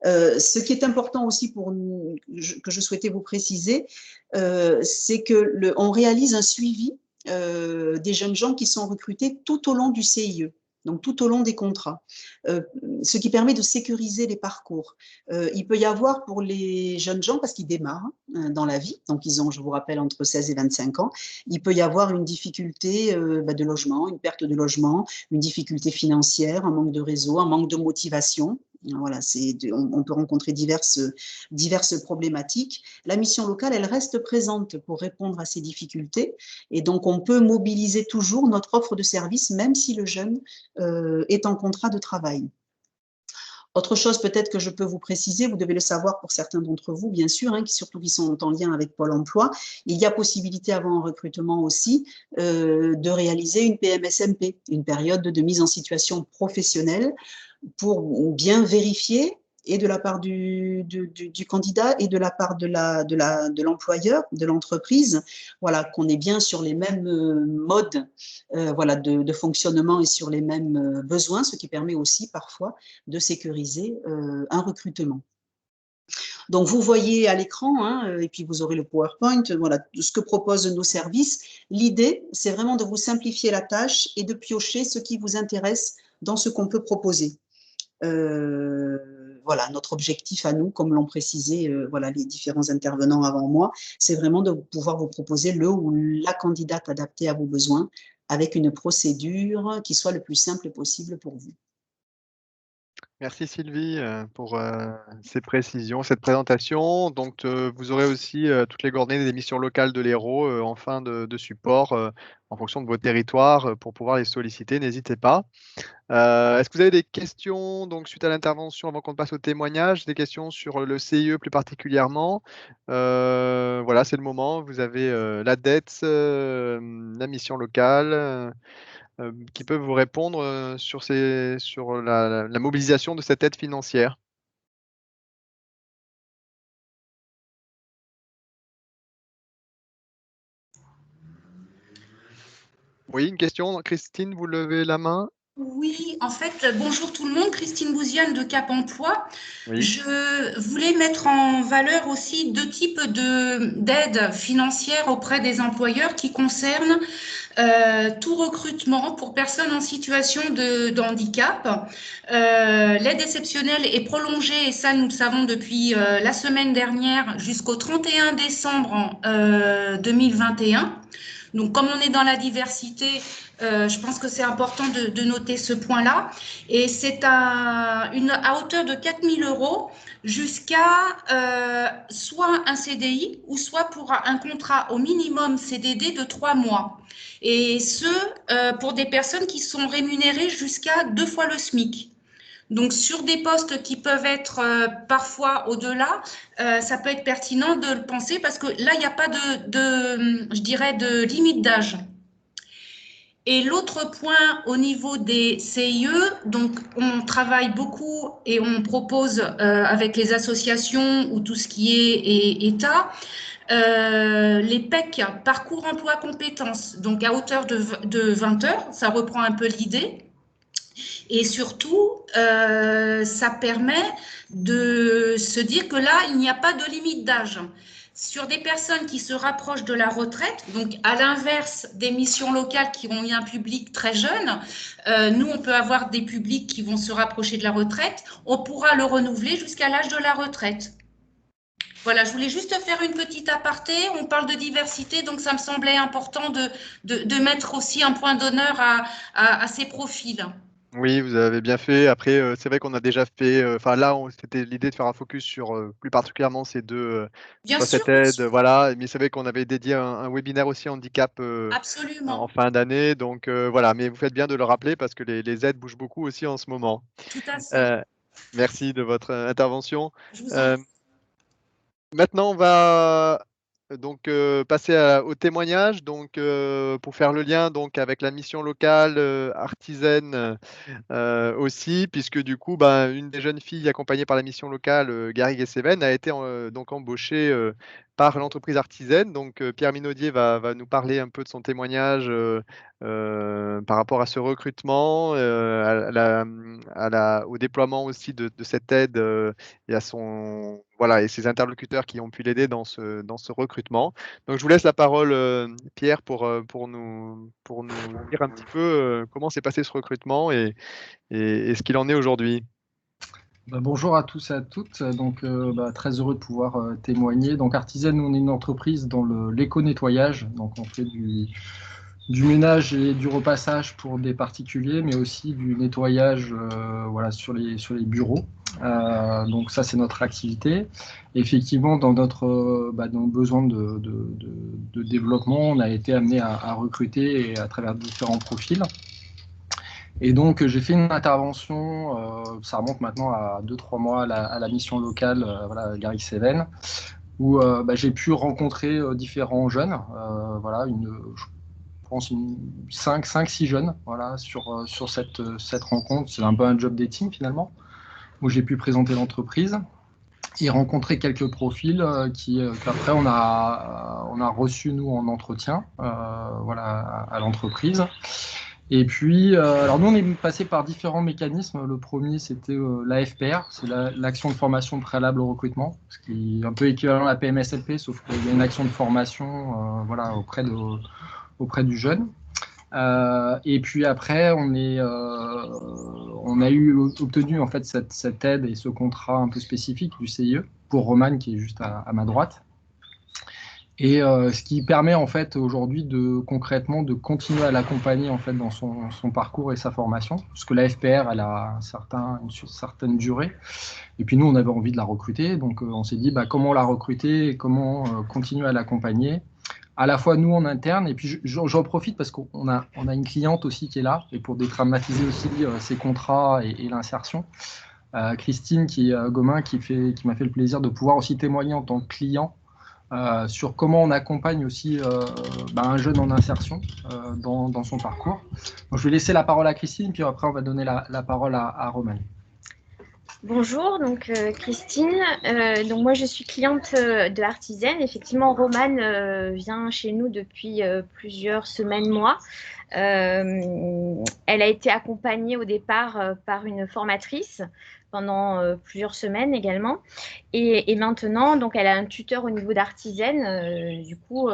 Speaker 6: Ce qui est important aussi pour nous, que je souhaitais vous préciser, c'est qu'on réalise un suivi des jeunes gens qui sont recrutés tout au long du CIE, donc tout au long des contrats, ce qui permet de sécuriser les parcours. Il peut y avoir pour les jeunes gens, parce qu'ils démarrent dans la vie, donc ils ont, je vous rappelle, entre 16 et 25 ans, il peut y avoir une difficulté de logement, une perte de logement, une difficulté financière, un manque de réseau, un manque de motivation. Voilà, on peut rencontrer diverses problématiques. La mission locale, elle reste présente pour répondre à ces difficultés et donc on peut mobiliser toujours notre offre de service même si le jeune est en contrat de travail. Autre chose peut-être que je peux vous préciser, vous devez le savoir pour certains d'entre vous, bien sûr, hein, surtout qui sont en lien avec Pôle emploi, il y a possibilité avant un recrutement aussi de réaliser une PMSMP, une période de mise en situation professionnelle pour bien vérifier et de la part du candidat et de la part de l'employeur, de l'entreprise, voilà, qu'on est bien sur les mêmes modes voilà, de fonctionnement et sur les mêmes besoins, ce qui permet aussi parfois de sécuriser un recrutement. Donc, vous voyez à l'écran, hein, et puis vous aurez le PowerPoint, voilà, ce que proposent nos services. L'idée, c'est vraiment de vous simplifier la tâche et de piocher ce qui vous intéresse dans ce qu'on peut proposer. Voilà, notre objectif à nous, comme l'ont précisé voilà, les différents intervenants avant moi, c'est vraiment de pouvoir vous proposer le ou la candidate adaptée à vos besoins avec une procédure qui soit le plus simple possible pour vous.
Speaker 1: Merci Sylvie pour ces précisions, cette présentation. Donc, vous aurez aussi toutes les coordonnées des missions locales de l'Hérault en fin de support en fonction de vos territoires pour pouvoir les solliciter. N'hésitez pas. Est-ce que vous avez des questions donc, suite à l'intervention avant qu'on passe au témoignage, des questions sur le CIE plus particulièrement? Voilà, c'est le moment. Vous avez la dette, la mission locale. Qui peuvent vous répondre sur la mobilisation de cette aide financière. Oui, une question. Christine, vous levez la main.
Speaker 9: Oui, en fait, bonjour tout le monde, Christine Bouziane de Cap emploi.
Speaker 1: Oui.
Speaker 9: Je voulais mettre en valeur aussi deux types d'aides financières auprès des employeurs qui concernent tout recrutement pour personnes en situation de handicap. L'aide exceptionnelle est prolongée, et ça nous le savons depuis la semaine dernière, jusqu'au 31 décembre 2021. Donc, comme on est dans la diversité, je pense que c'est important de noter ce point-là. Et c'est à hauteur de 4 000 € jusqu'à soit un CDI ou soit pour un contrat au minimum CDD de 3 mois. Et ce, pour des personnes qui sont rémunérées jusqu'à 2 fois le SMIC. Donc, sur des postes qui peuvent être parfois au-delà, ça peut être pertinent de le penser parce que là, il n'y a pas je dirais, de limite d'âge. Et l'autre point au niveau des CIE, donc on travaille beaucoup et on propose avec les associations ou tout ce qui est État, les PEC, parcours emploi compétences, donc à hauteur de 20 heures, ça reprend un peu l'idée. Et surtout, ça permet de se dire que là, il n'y a pas de limite d'âge. Sur des personnes qui se rapprochent de la retraite, donc à l'inverse des missions locales qui ont eu un public très jeune, nous, on peut avoir des publics qui vont se rapprocher de la retraite, on pourra le renouveler jusqu'à l'âge de la retraite. Voilà, je voulais juste faire une petite aparté. On parle de diversité, donc ça me semblait important de mettre aussi un point d'honneur à ces profils.
Speaker 1: Oui, vous avez bien fait. Après, c'est vrai qu'on a déjà fait. Enfin, là, c'était l'idée de faire un focus sur plus particulièrement ces deux,
Speaker 9: Bien
Speaker 1: soit
Speaker 9: sûr,
Speaker 1: cette aide, voilà. Mais c'est vrai qu'on avait dédié un webinaire aussi handicap en
Speaker 9: absolument,
Speaker 1: fin d'année. Donc voilà, mais vous faites bien de le rappeler parce que les aides bougent beaucoup aussi en ce moment.
Speaker 9: tout à fait.
Speaker 1: Merci de votre intervention.
Speaker 9: Je vous en prie.
Speaker 1: Maintenant, on va donc passer au témoignage. Donc, pour faire le lien donc avec la mission locale artisaine aussi, puisque du coup, ben, une des jeunes filles accompagnées par la mission locale, Garrigue et Cévennes, a été donc embauchée par l'entreprise artisaine. Donc, Pierre Minaudier va nous parler un peu de son témoignage par rapport à ce recrutement, au déploiement aussi de cette aide et à voilà, et ses interlocuteurs qui ont pu l'aider dans ce recrutement. Donc, je vous laisse la parole, Pierre, pour nous dire un petit peu comment s'est passé ce recrutement et ce qu'il en est aujourd'hui.
Speaker 10: Bonjour à tous et à toutes. Donc, très heureux de pouvoir témoigner. Donc, Artisaine, nous, on est une entreprise dans l'éco-nettoyage. Donc, on fait du ménage et du repassage pour des particuliers, mais aussi du nettoyage voilà, sur les bureaux. Donc, ça, c'est notre activité. Effectivement, dans notre dans besoin de développement, on a été amené à recruter et à travers différents profils. Et donc, j'ai fait une intervention, ça remonte maintenant à 2-3 mois à la mission locale, voilà, Garrigue-Cévennes, où j'ai pu rencontrer différents jeunes, voilà, je pense 5-6 jeunes, voilà, sur cette rencontre. C'est un peu un job dating finalement, où j'ai pu présenter l'entreprise et rencontrer quelques profils qu'après on a reçus nous en entretien, voilà, à l'entreprise. Et puis, alors nous, on est passé par différents mécanismes. Le premier, c'était la FPR, c'est l'action de formation préalable au recrutement, ce qui est un peu équivalent à la PMSLP, sauf qu'il y a une action de formation voilà, auprès du jeune. Et puis après, on a obtenu en fait cette aide et ce contrat un peu spécifique du CIE pour Romane, qui est juste à ma droite. Et ce qui permet en fait aujourd'hui concrètement de continuer à l'accompagner en fait dans son parcours et sa formation, parce que la FPR elle a une certaine durée. Et puis nous on avait envie de la recruter, donc on s'est dit comment la recruter et comment continuer à l'accompagner, à la fois nous en interne, et puis j'en profite parce qu'on a une cliente aussi qui est là, et pour dédramatiser aussi ses contrats et l'insertion. Christine Gomin qui m'a fait le plaisir de pouvoir aussi témoigner en tant que client sur comment on accompagne aussi un jeune en insertion dans son parcours. Donc, je vais laisser la parole à Christine, puis après on va donner la parole à Romane.
Speaker 11: Bonjour, donc Christine. Donc moi je suis cliente de Artisaine. Effectivement, Romane vient chez nous depuis plusieurs semaines, mois. Elle a été accompagnée au départ par une formatrice pendant plusieurs semaines également. Et maintenant, donc, elle a un tuteur au niveau d'Artisaine. Du coup,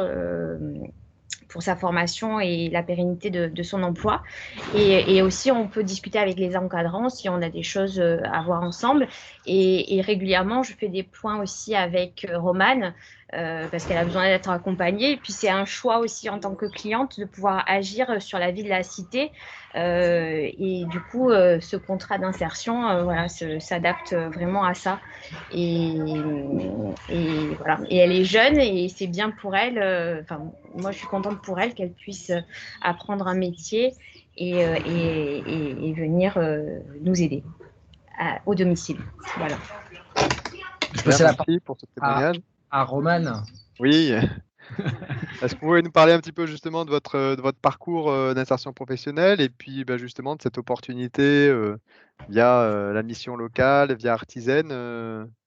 Speaker 11: pour sa formation et la pérennité de son emploi. Et aussi, on peut discuter avec les encadrants si on a des choses à voir ensemble. Et régulièrement, je fais des points aussi avec Romane parce qu'elle a besoin d'être accompagnée. Et puis, c'est un choix aussi en tant que cliente de pouvoir agir sur la vie de la cité. Et du coup, ce contrat d'insertion voilà, s'adapte vraiment à ça. Et voilà. Et elle est jeune et c'est bien pour elle. Moi, je suis contente pour elle qu'elle puisse apprendre un métier et venir nous aider au domicile. Voilà.
Speaker 10: Je peux passer la
Speaker 1: Merci pour ce témoignage.
Speaker 10: À Romane.
Speaker 1: Oui. Est-ce que vous pouvez nous parler un petit peu justement de votre parcours d'insertion professionnelle et puis justement de cette opportunité via la mission locale, via Artizen,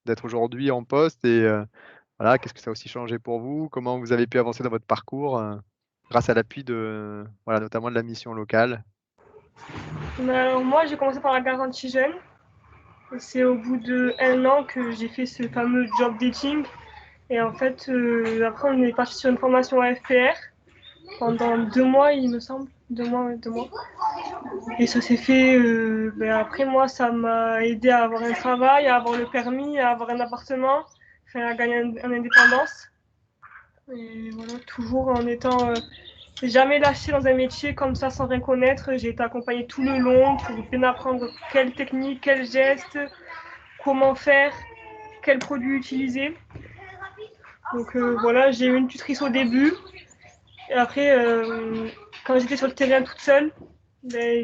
Speaker 1: d'être aujourd'hui en poste et voilà, qu'est-ce que ça a aussi changé pour vous? Comment vous avez pu avancer dans votre parcours grâce à l'appui de voilà, notamment de la mission locale?
Speaker 12: Alors moi, j'ai commencé par la garantie jeune. C'est au bout d'1 an que j'ai fait ce fameux job dating. Et en fait, après, on est parti sur une formation à FPR pendant 2 mois, il me semble. 2 mois. Et ça s'est fait. Après, moi, ça m'a aidé à avoir un travail, à avoir le permis, à avoir un appartement, à gagner en indépendance. Et voilà, toujours en étant jamais lâché dans un métier comme ça sans rien connaître. J'ai été accompagnée tout le long pour bien apprendre quelle technique, quel geste, comment faire, quel produit utiliser. Donc voilà, j'ai eu une tutrice au début. Et après, quand j'étais sur le terrain toute seule,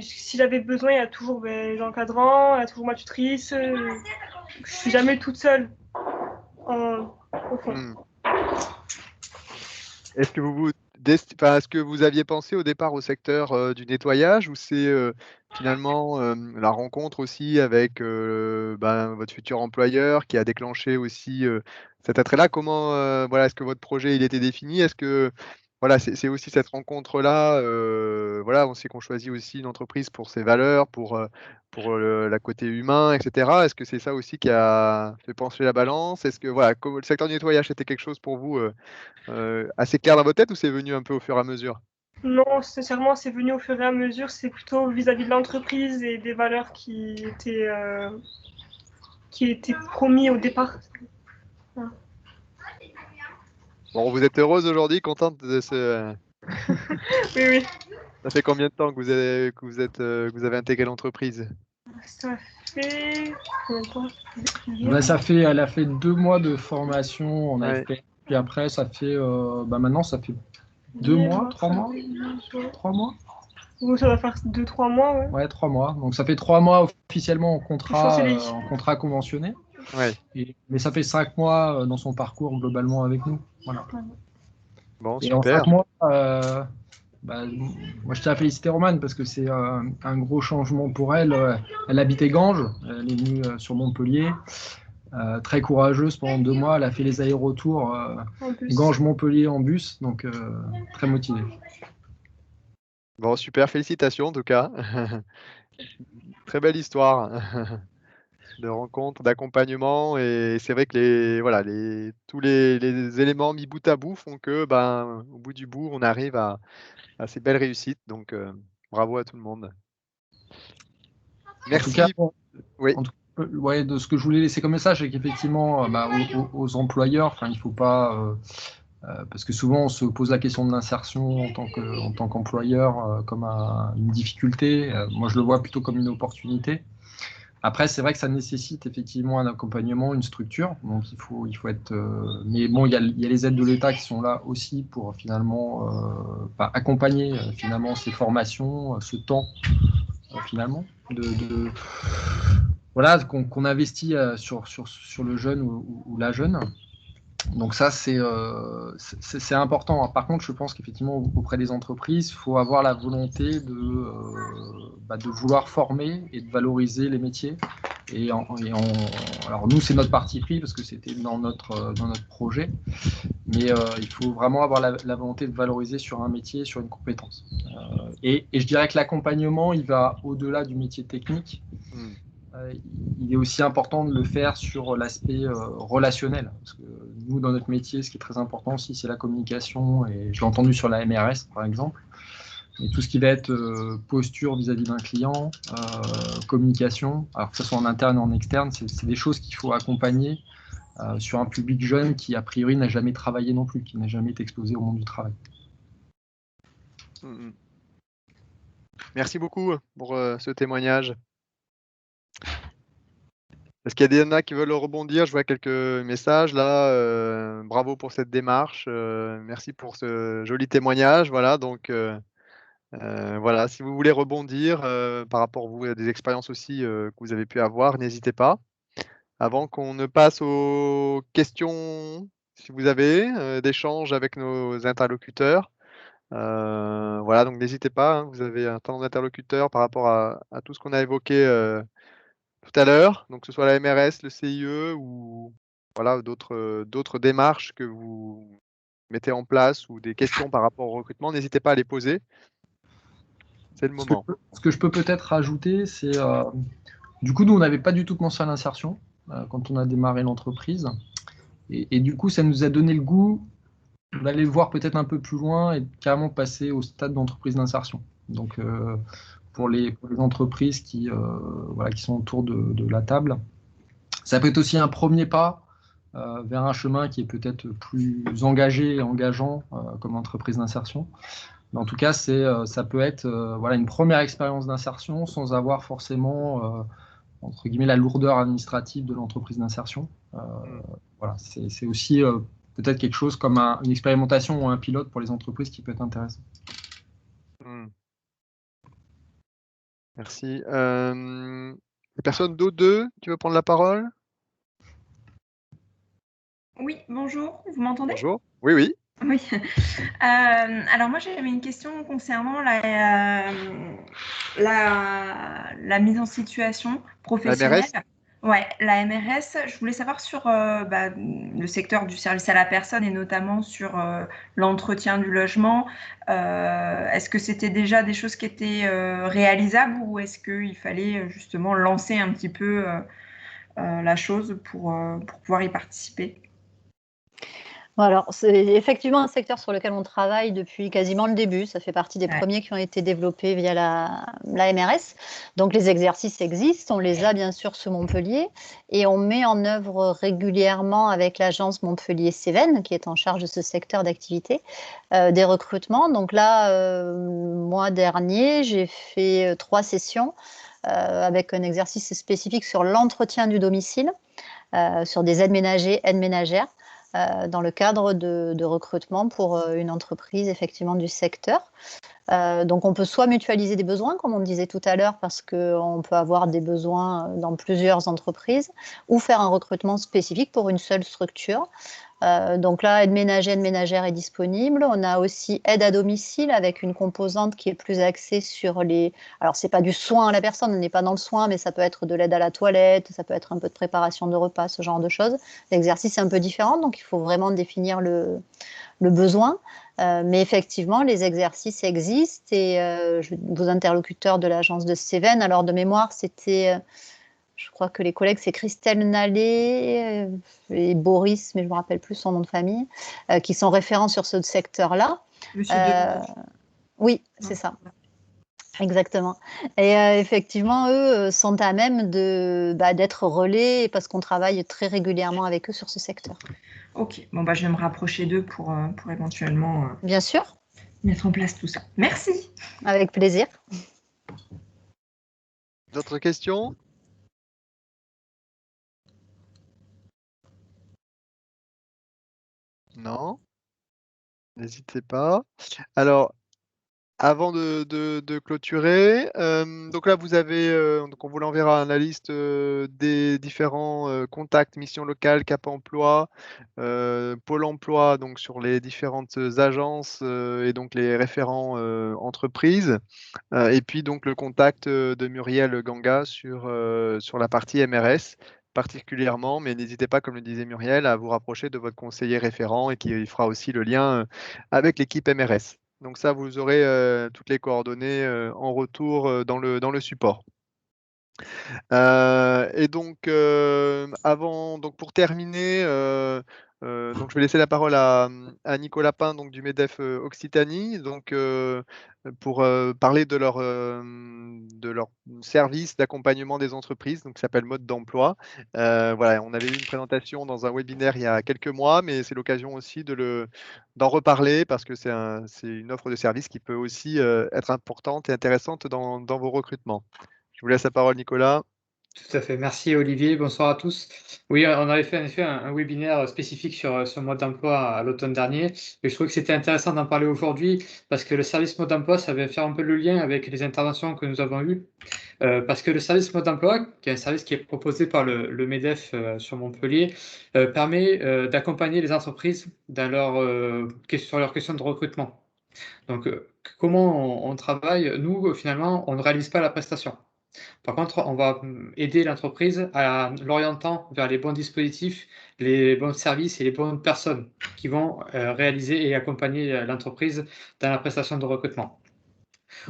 Speaker 12: si j'avais besoin, il y a toujours l'encadrant, il y a toujours ma tutrice. Je suis jamais toute seule au fond.
Speaker 1: Est-ce que vous aviez pensé au départ au secteur du nettoyage ou c'est finalement la rencontre aussi avec votre futur employeur qui a déclenché aussi cet attrait-là? Comment voilà, est-ce que votre projet il était défini? Est-ce que voilà, c'est aussi cette rencontre-là, voilà, on sait qu'on choisit aussi une entreprise pour ses valeurs, pour la côté humain, etc. Est-ce que c'est ça aussi qui a fait pencher la balance? Est-ce que voilà, le secteur du nettoyage c'était quelque chose pour vous assez clair dans votre tête ou c'est venu un peu au fur et à mesure?
Speaker 12: Non, sincèrement, c'est venu au fur et à mesure. C'est plutôt vis-à-vis de l'entreprise et des valeurs qui étaient promis au départ. Voilà.
Speaker 1: Bon, vous êtes heureuse aujourd'hui, contente de ce.
Speaker 12: Oui.
Speaker 1: Ça fait combien de temps que vous avez intégré l'entreprise?
Speaker 12: Ça fait combien de temps?
Speaker 10: Elle a fait 2 mois de formation en AFP. Puis après, ça fait maintenant, ça fait 2 mois, 3 mois 3 mois.
Speaker 12: Oui, ça va faire 2-3 mois, ouais.
Speaker 10: Ouais, 3 mois. Donc ça fait 3 mois officiellement en contrat conventionné.
Speaker 1: Ouais.
Speaker 10: Mais ça fait 5 mois dans son parcours globalement avec nous. Voilà.
Speaker 1: Bon,
Speaker 10: et
Speaker 1: super.
Speaker 10: en 5 mois, moi je tiens à féliciter Romane parce que c'est un gros changement pour elle. Elle habitait Ganges, elle est venue sur Montpellier. Très courageuse pendant 2 mois, elle a fait les allers-retours Ganges-Montpellier en bus, donc très motivée.
Speaker 1: Bon, super, félicitations en tout cas. Très belle histoire de rencontre, d'accompagnement, et c'est vrai que tous les éléments mis bout à bout font que, au bout du bout, on arrive à ces belles réussites. Donc, bravo à tout le monde. Merci.
Speaker 10: En tout cas,
Speaker 1: oui.
Speaker 10: De ce que je voulais laisser comme message, c'est qu'effectivement, aux employeurs, il ne faut pas, parce que souvent on se pose la question de l'insertion en tant qu'employeur comme une difficulté. Moi, je le vois plutôt comme une opportunité. Après, c'est vrai que ça nécessite effectivement un accompagnement, une structure. Donc, il faut être. Mais bon, il y a les aides de l'État qui sont là aussi pour finalement accompagner finalement ces formations, ce temps finalement voilà, qu'on investit sur le jeune ou la jeune. Donc ça, c'est important. Par contre, je pense qu'effectivement, auprès des entreprises, il faut avoir la volonté de vouloir former et de valoriser les métiers. Alors nous, c'est notre parti pris parce que c'était dans notre projet. Mais il faut vraiment avoir la volonté de valoriser sur un métier, sur une compétence. Et je dirais que l'accompagnement, il va au-delà du métier technique. il est aussi important de le faire sur l'aspect relationnel. Parce que nous, dans notre métier, ce qui est très important aussi, c'est la communication. Et je l'ai entendu sur la MRS, par exemple. Et tout ce qui va être posture vis-à-vis d'un client, communication, alors que ce soit en interne ou en externe, c'est des choses qu'il faut accompagner sur un public jeune qui, a priori, n'a jamais travaillé non plus, qui n'a jamais été exposé au monde du travail.
Speaker 1: Merci beaucoup pour ce témoignage. Est-ce qu'il y en a qui veulent rebondir? Je vois quelques messages là. Bravo pour cette démarche. Merci pour ce joli témoignage. Voilà, donc voilà, si vous voulez rebondir par rapport à des expériences aussi que vous avez pu avoir, n'hésitez pas. Avant qu'on ne passe aux questions, si vous avez d'échanges avec nos interlocuteurs. Voilà, donc n'hésitez pas, hein, vous avez un temps d'interlocuteur par rapport à tout ce qu'on a évoqué tout à l'heure, donc que ce soit la MRS, le CIE ou voilà, d'autres démarches que vous mettez en place ou des questions par rapport au recrutement, n'hésitez pas à les poser. C'est le moment.
Speaker 10: Ce que je peux peut-être rajouter, c'est du coup, nous, on n'avait pas du tout pensé à l'insertion quand on a démarré l'entreprise. Et du coup, ça nous a donné le goût d'aller le voir peut-être un peu plus loin et carrément passer au stade d'entreprise d'insertion. Donc, pour les entreprises qui sont autour de la table, ça peut être aussi un premier pas vers un chemin qui est peut-être plus engagé et engageant comme entreprise d'insertion. Mais en tout cas, ça peut être une première expérience d'insertion sans avoir forcément entre guillemets la lourdeur administrative de l'entreprise d'insertion. Voilà, c'est aussi peut-être quelque chose comme une expérimentation ou un pilote pour les entreprises qui peut être intéressant.
Speaker 1: Merci. Personne d'autre qui veut prendre la parole?
Speaker 13: Oui, bonjour, vous m'entendez?
Speaker 1: Bonjour, oui, oui.
Speaker 13: Oui. Alors moi, j'avais une question concernant la mise en situation professionnelle.
Speaker 1: La MRS?
Speaker 13: Ouais, la MRS. Je voulais savoir sur le secteur du service à la personne et notamment sur l'entretien du logement. Est-ce que c'était déjà des choses qui étaient réalisables ou est-ce qu'il fallait justement lancer un petit peu la chose pour pouvoir y participer?
Speaker 3: Alors, c'est effectivement un secteur sur lequel on travaille depuis quasiment le début. Ça fait partie des premiers qui ont été développés via la MRS. Donc, les exercices existent. On les a bien sûr sur Montpellier et on met en œuvre régulièrement avec l'agence Montpellier-Cévennes, qui est en charge de ce secteur d'activité, des recrutements. Donc là, mois dernier, j'ai fait 3 sessions avec un exercice spécifique sur l'entretien du domicile, sur des aides ménagers, aides ménagères. Dans le cadre de recrutement pour une entreprise effectivement du secteur. Donc on peut soit mutualiser des besoins, comme on disait tout à l'heure, parce qu'on peut avoir des besoins dans plusieurs entreprises, ou faire un recrutement spécifique pour une seule structure. Donc là, aide ménagère est disponible. On a aussi aide à domicile avec une composante qui est plus axée sur les... Alors, c'est pas du soin à la personne, on n'est pas dans le soin, mais ça peut être de l'aide à la toilette, ça peut être un peu de préparation de repas, ce genre de choses. L'exercice est un peu différent, donc il faut vraiment définir le besoin. Mais effectivement, les exercices existent et vos interlocuteurs de l'agence de Cévennes, alors de mémoire, c'était... Je crois que les collègues, c'est Christelle Nallet et Boris, mais je ne me rappelle plus son nom de famille, qui sont référents sur ce secteur-là. Oui, c'est ça. Exactement. Et effectivement, eux sont à même d'être relais parce qu'on travaille très régulièrement avec eux sur ce secteur.
Speaker 13: Ok, bon, je vais me rapprocher d'eux pour éventuellement
Speaker 3: bien sûr.
Speaker 13: Mettre en place tout ça. Merci.
Speaker 3: Avec plaisir.
Speaker 1: D'autres questions ? Non, n'hésitez pas. Alors, avant de clôturer, donc là vous avez, donc on vous l'enverra la liste des différents contacts, missions locales, Cap Emploi, Pôle Emploi, donc sur les différentes agences et donc les référents entreprises, et puis donc le contact de Muriel Ganga sur la partie MRS. Particulièrement, mais n'hésitez pas, comme le disait Muriel, à vous rapprocher de votre conseiller référent et qui fera aussi le lien avec l'équipe MRS. Donc ça, vous aurez toutes les coordonnées en retour dans le support. Et donc, donc pour terminer, donc je vais laisser la parole à Nicolas Pin, donc du MEDEF Occitanie, donc pour parler de leur service d'accompagnement des entreprises, donc qui s'appelle Mode d'emploi. Voilà, on avait eu une présentation dans un webinaire il y a quelques mois, mais c'est l'occasion aussi d'en reparler parce que c'est une offre de service qui peut aussi être importante et intéressante dans vos recrutements. Je vous laisse la parole, Nicolas.
Speaker 14: Tout à fait. Merci Olivier. Bonsoir à tous. Oui, on avait fait en effet un webinaire spécifique sur le mode d'emploi à l'automne dernier. Et je trouvais que c'était intéressant d'en parler aujourd'hui parce que le service mode d'emploi, ça va faire un peu le lien avec les interventions que nous avons eues. Parce que le service mode d'emploi, qui est un service qui est proposé par le MEDEF sur Montpellier, permet d'accompagner les entreprises sur leurs questions de recrutement. Donc, comment on travaille? Nous, finalement, on ne réalise pas la prestation. Par contre, on va aider l'entreprise en l'orientant vers les bons dispositifs, les bons services et les bonnes personnes qui vont réaliser et accompagner l'entreprise dans la prestation de recrutement.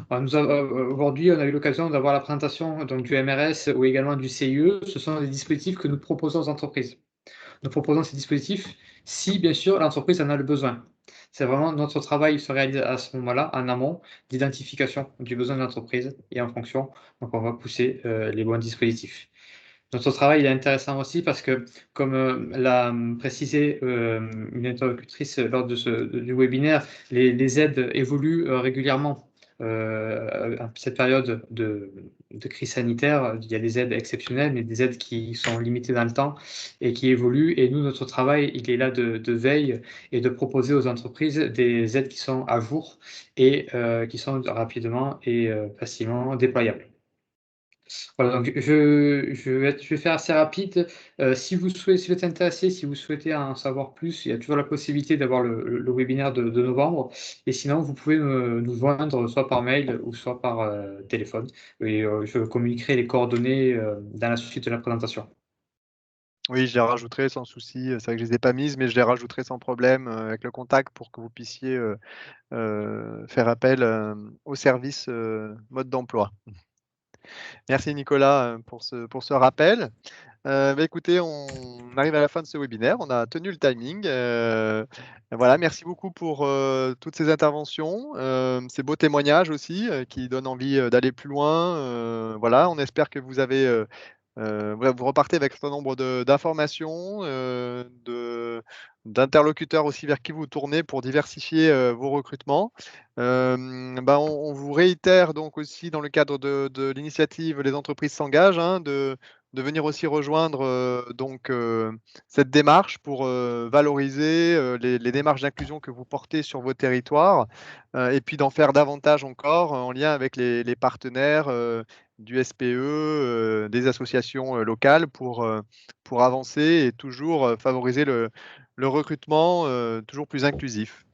Speaker 14: Aujourd'hui, on a eu l'occasion d'avoir la présentation donc, du MRS ou également du CIE. Ce sont des dispositifs que nous proposons aux entreprises. Nous proposons ces dispositifs si, bien sûr, l'entreprise en a le besoin. C'est vraiment notre travail se réalise à ce moment-là, en amont, d'identification du besoin de l'entreprise et en fonction, donc on va pousser les bons dispositifs. Notre travail est intéressant aussi parce que, comme l'a précisé une interlocutrice lors du webinaire, les aides évoluent régulièrement. Cette période de crise sanitaire, il y a des aides exceptionnelles, mais des aides qui sont limitées dans le temps et qui évoluent. Et nous, notre travail, il est là de veille et de proposer aux entreprises des aides qui sont à jour et qui sont rapidement et facilement déployables. Voilà, donc je vais faire assez rapide. Si vous êtes intéressé, si vous souhaitez en savoir plus, il y a toujours la possibilité d'avoir le webinaire de novembre. Et sinon, vous pouvez nous joindre soit par mail ou soit par téléphone. Et je communiquerai les coordonnées dans la suite de la présentation.
Speaker 1: Oui, je les rajouterai sans souci. C'est vrai que je ne les ai pas mises, mais je les rajouterai sans problème avec le contact pour que vous puissiez faire appel au service mode d'emploi. Merci Nicolas pour ce rappel. Écoutez, on arrive à la fin de ce webinaire. On a tenu le timing. Voilà, merci beaucoup pour toutes ces interventions, ces beaux témoignages aussi qui donnent envie d'aller plus loin. Voilà, on espère que vous avez vous repartez avec un certain nombre d'informations, d'interlocuteurs aussi vers qui vous tournez pour diversifier vos recrutements. On vous réitère donc aussi dans le cadre de l'initiative Les entreprises s'engagent, hein, de venir aussi rejoindre cette démarche pour valoriser les démarches d'inclusion que vous portez sur vos territoires et puis d'en faire davantage encore en lien avec les partenaires du SPE, des associations locales pour avancer et toujours favoriser le recrutement toujours plus inclusif.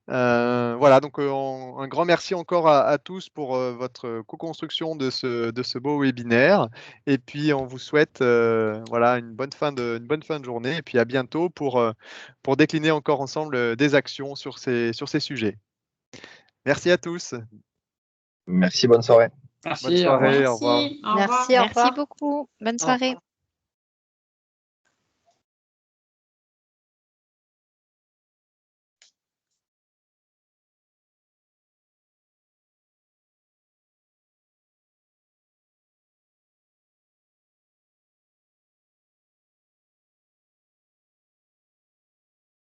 Speaker 1: Voilà, donc un grand merci encore à tous pour votre co-construction de ce beau webinaire. Et puis on vous souhaite voilà, une bonne fin de journée et puis à bientôt pour décliner encore ensemble des actions sur ces sujets. Merci à tous.
Speaker 2: Merci, bonne soirée.
Speaker 14: Merci,
Speaker 1: bonne soirée,
Speaker 14: au
Speaker 1: au revoir.
Speaker 3: Merci, au revoir.
Speaker 11: Merci beaucoup. Bonne soirée.